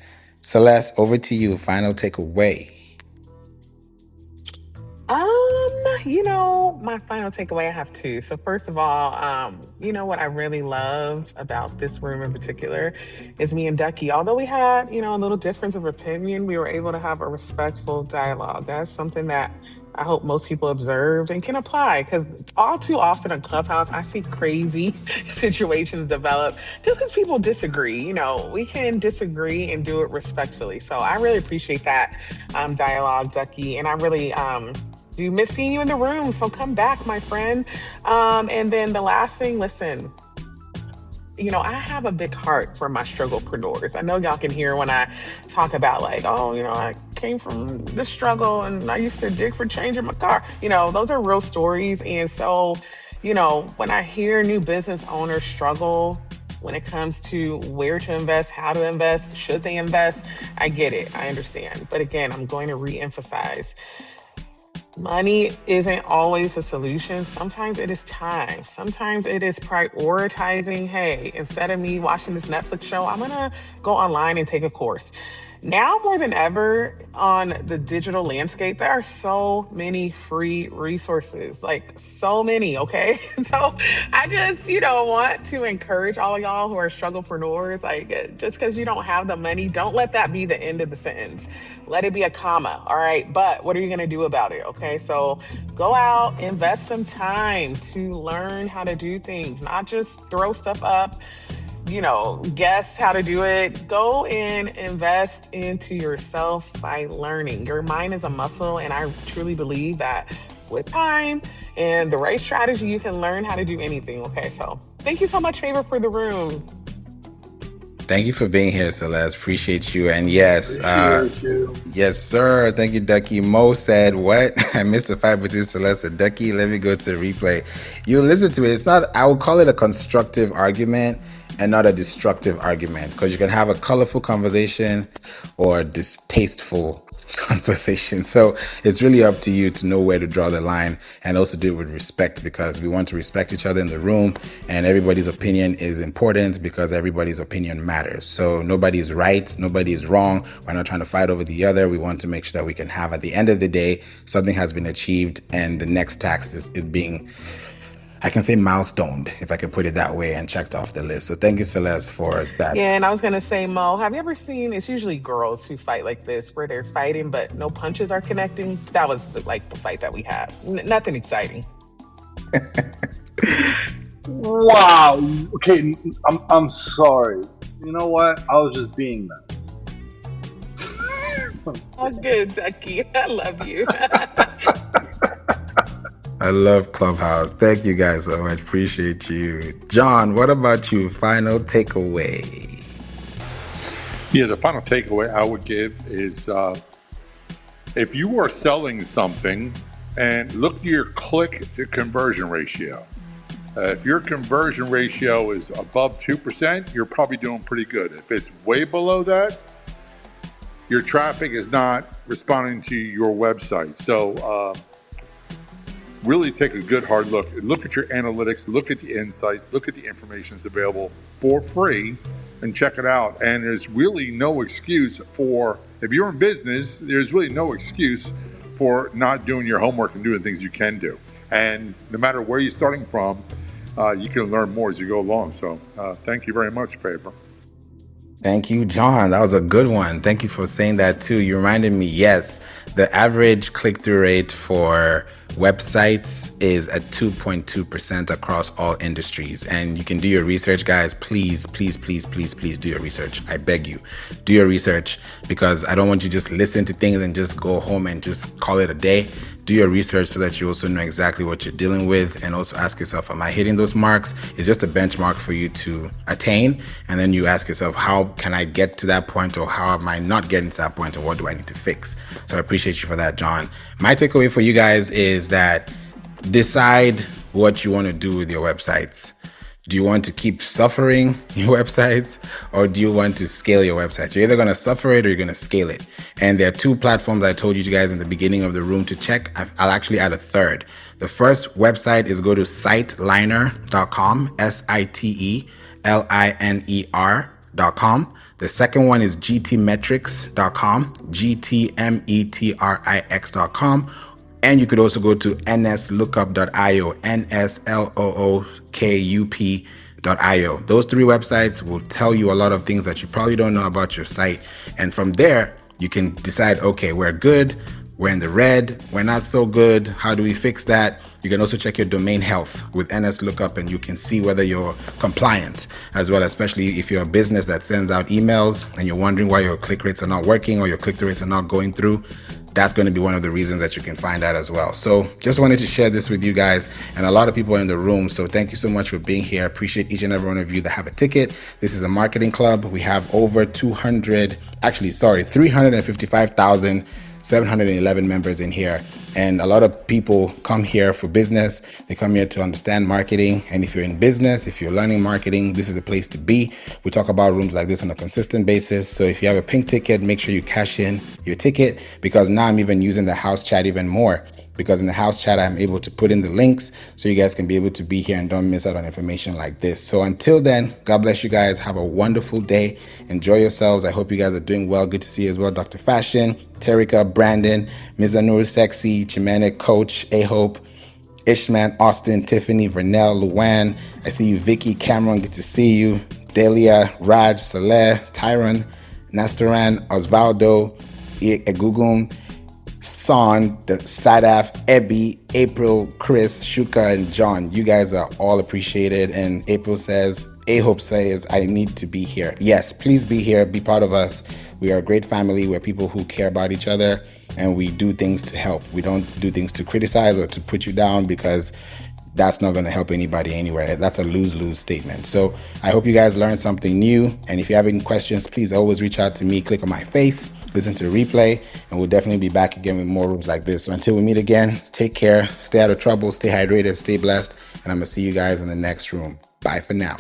Celeste, over to you. Final takeaway. My final takeaway, I have two. So first of all, what I really love about this room in particular is me and Ducky. Although we had, a little difference of opinion, we were able to have a respectful dialogue. That's something that I hope most people observed and can apply, because all too often on Clubhouse, I see crazy situations develop just because people disagree. We can disagree and do it respectfully. So I really appreciate that dialogue, Ducky. And I really do miss seeing you in the room. So come back, my friend. And then the last thing, listen, I have a big heart for my strugglepreneurs. I know y'all can hear when I talk about like, oh, I came from the struggle and I used to dig for change in my car. Those are real stories. And so, when I hear new business owners struggle when it comes to where to invest, how to invest, should they invest, I get it. I understand. But again, I'm going to reemphasize, money isn't always a solution. Sometimes it is time. Sometimes it is prioritizing, hey, instead of me watching this Netflix show, I'm going to go online and take a course. Now more than ever on the digital landscape, there are so many free resources, like so many, okay? So I just, want to encourage all of y'all who are strugglepreneurs, like just because you don't have the money, don't let that be the end of the sentence. Let it be a comma, all right? But what are you going to do about it, okay? So go out, invest some time to learn how to do things, not just throw stuff up, guess how to do it. Go and invest into yourself by learning. Your mind is a muscle, and I truly believe that with time and the right strategy, you can learn how to do anything. Okay, so thank you so much, Favour, for the room. Thank you for being here, Celeste. Appreciate you. And yes, Appreciate you. yes, sir. Thank you, Ducky. Mo said, what? I missed the fight between Celeste and Ducky. Let me go to the replay. You listen to it. It's not, I would call it a constructive argument and not a destructive argument, because you can have a colorful conversation or a distasteful conversation. So it's really up to you to know where to draw the line, and also do it with respect, because we want to respect each other in the room, and everybody's opinion is important because everybody's opinion matters. So nobody is right, nobody is wrong. We're not trying to fight over the other. We want to make sure that we can have, at the end of the day, something has been achieved and the next task is being, I can say, milestoned, if I can put it that way, and checked off the list. So thank you, Celeste, for that. Yeah, and I was gonna say, Mo, have you ever seen? It's usually girls who fight like this, where they're fighting but no punches are connecting. That was the fight that we had. Nothing exciting. Wow. Okay, I'm sorry. You know what? I was just being nice. Oh, good, Ducky. I love you. I love Clubhouse. Thank you guys so much. Appreciate you. John, what about you? Final takeaway. Yeah, the final takeaway I would give is if you are selling something, and look at your click to conversion ratio. If your conversion ratio is above 2%, you're probably doing pretty good. If it's way below that, your traffic is not responding to your website. So really take a good hard look. Look at your analytics, look at the insights, look at the information that's available for free, and check it out. And there's really no excuse for, if you're in business, there's really no excuse for not doing your homework and doing things you can do. And no matter where you're starting from, you can learn more as you go along. So thank you very much, Favour. Thank you, John. That was a good one. Thank you for saying that too. You reminded me, yes, the average click-through rate for websites is at 2.2% across all industries. And you can do your research, guys. Please, please, please, please, please do your research. I beg you, do your research, because I don't want you to just listen to things and just go home and just call it a day. Do your research so that you also know exactly what you're dealing with, and also ask yourself, am I hitting those marks? It's just a benchmark for you to attain. And then you ask yourself, how can I get to that point, or how am I not getting to that point, and what do I need to fix? So I appreciate you for that, John. My takeaway for you guys is that decide what you want to do with your websites. Do you want to keep suffering your websites, or do you want to scale your websites? You're either going to suffer it or you're going to scale it. And there are two platforms I told you guys in the beginning of the room to check. I'll actually add a third. The first website is go to siteliner.com, siteliner.com. The second one is GTmetrix.com, GTmetrix.com. And you could also go to nslookup.io, nslookup.io. Those 3 websites will tell you a lot of things that you probably don't know about your site. And from there, you can decide, okay, we're good, we're in the red, we're not so good. How do we fix that? You can also check your domain health with NSLookup, and you can see whether you're compliant as well, especially if you're a business that sends out emails and you're wondering why your click rates are not working or your click-through rates are not going through. That's going to be one of the reasons that you can find out as well. So just wanted to share this with you guys, and a lot of people are in the room. So thank you so much for being here. I appreciate each and every one of you that have a ticket. This is a marketing club. We have over 355,711 members in here. And a lot of people come here for business. They come here to understand marketing. And if you're in business, if you're learning marketing, this is the place to be. We talk about rooms like this on a consistent basis. So if you have a pink ticket, make sure you cash in your ticket, because now I'm even using the house chat even more. Because in the house chat, I'm able to put in the links so you guys can be able to be here and don't miss out on information like this. So until then, God bless you guys. Have a wonderful day. Enjoy yourselves. I hope you guys are doing well. Good to see you as well. Dr. Fashion, Terika, Brandon, Mizanur Sexy, Chimanik, Coach, A-Hope, Ishman, Austin, Tiffany, Vernell, Luan. I see you, Vicky, Cameron. Good to see you. Delia, Raj, Saleh, Tyron, Nastaran, Osvaldo, Egugum, Son, the Sadaf, Ebby, April, Chris, Shuka, and John. You guys are all appreciated. And April says, A-Hope says, I need to be here. Yes, please be here. Be part of us. We are a great family. We're people who care about each other, and we do things to help. We don't do things to criticize or to put you down, because that's not going to help anybody anywhere. That's a lose-lose statement. So I hope you guys learned something new. And if you have any questions, please always reach out to me. Click on my face, listen to the replay, and we'll definitely be back again with more rooms like this. So until we meet again, take care, stay out of trouble, stay hydrated, stay blessed, and I'm going to see you guys in the next room. Bye for now.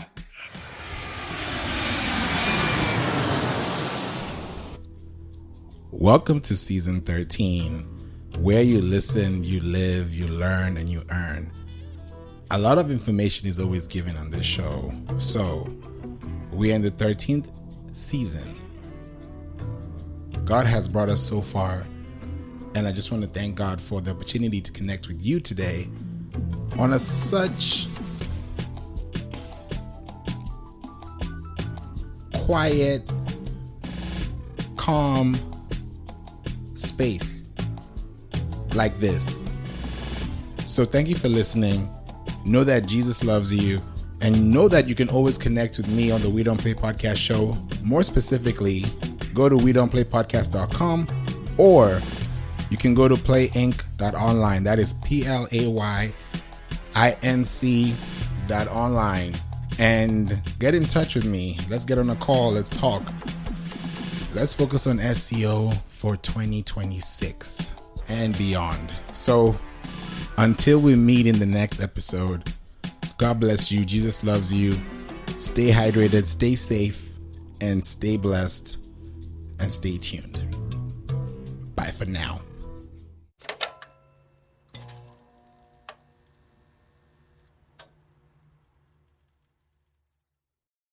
Welcome to season 13, where you listen, you live, you learn, and you earn. A lot of information is always given on this show. So we're in the 13th season. God has brought us so far, and I just want to thank God for the opportunity to connect with you today on a such quiet, calm space like this. So thank you for listening. Know that Jesus loves you, and know that you can always connect with me on the We Don't Play Podcast show. More specifically, go to WeDon'tPlayPodcast.com, or you can go to playinc.online. That is PLAYINC.online, and get in touch with me. Let's get on a call. Let's talk. Let's focus on SEO for 2026 and beyond. So until we meet in the next episode, God bless you. Jesus loves you. Stay hydrated, stay safe, and stay blessed, and stay tuned. Bye for now.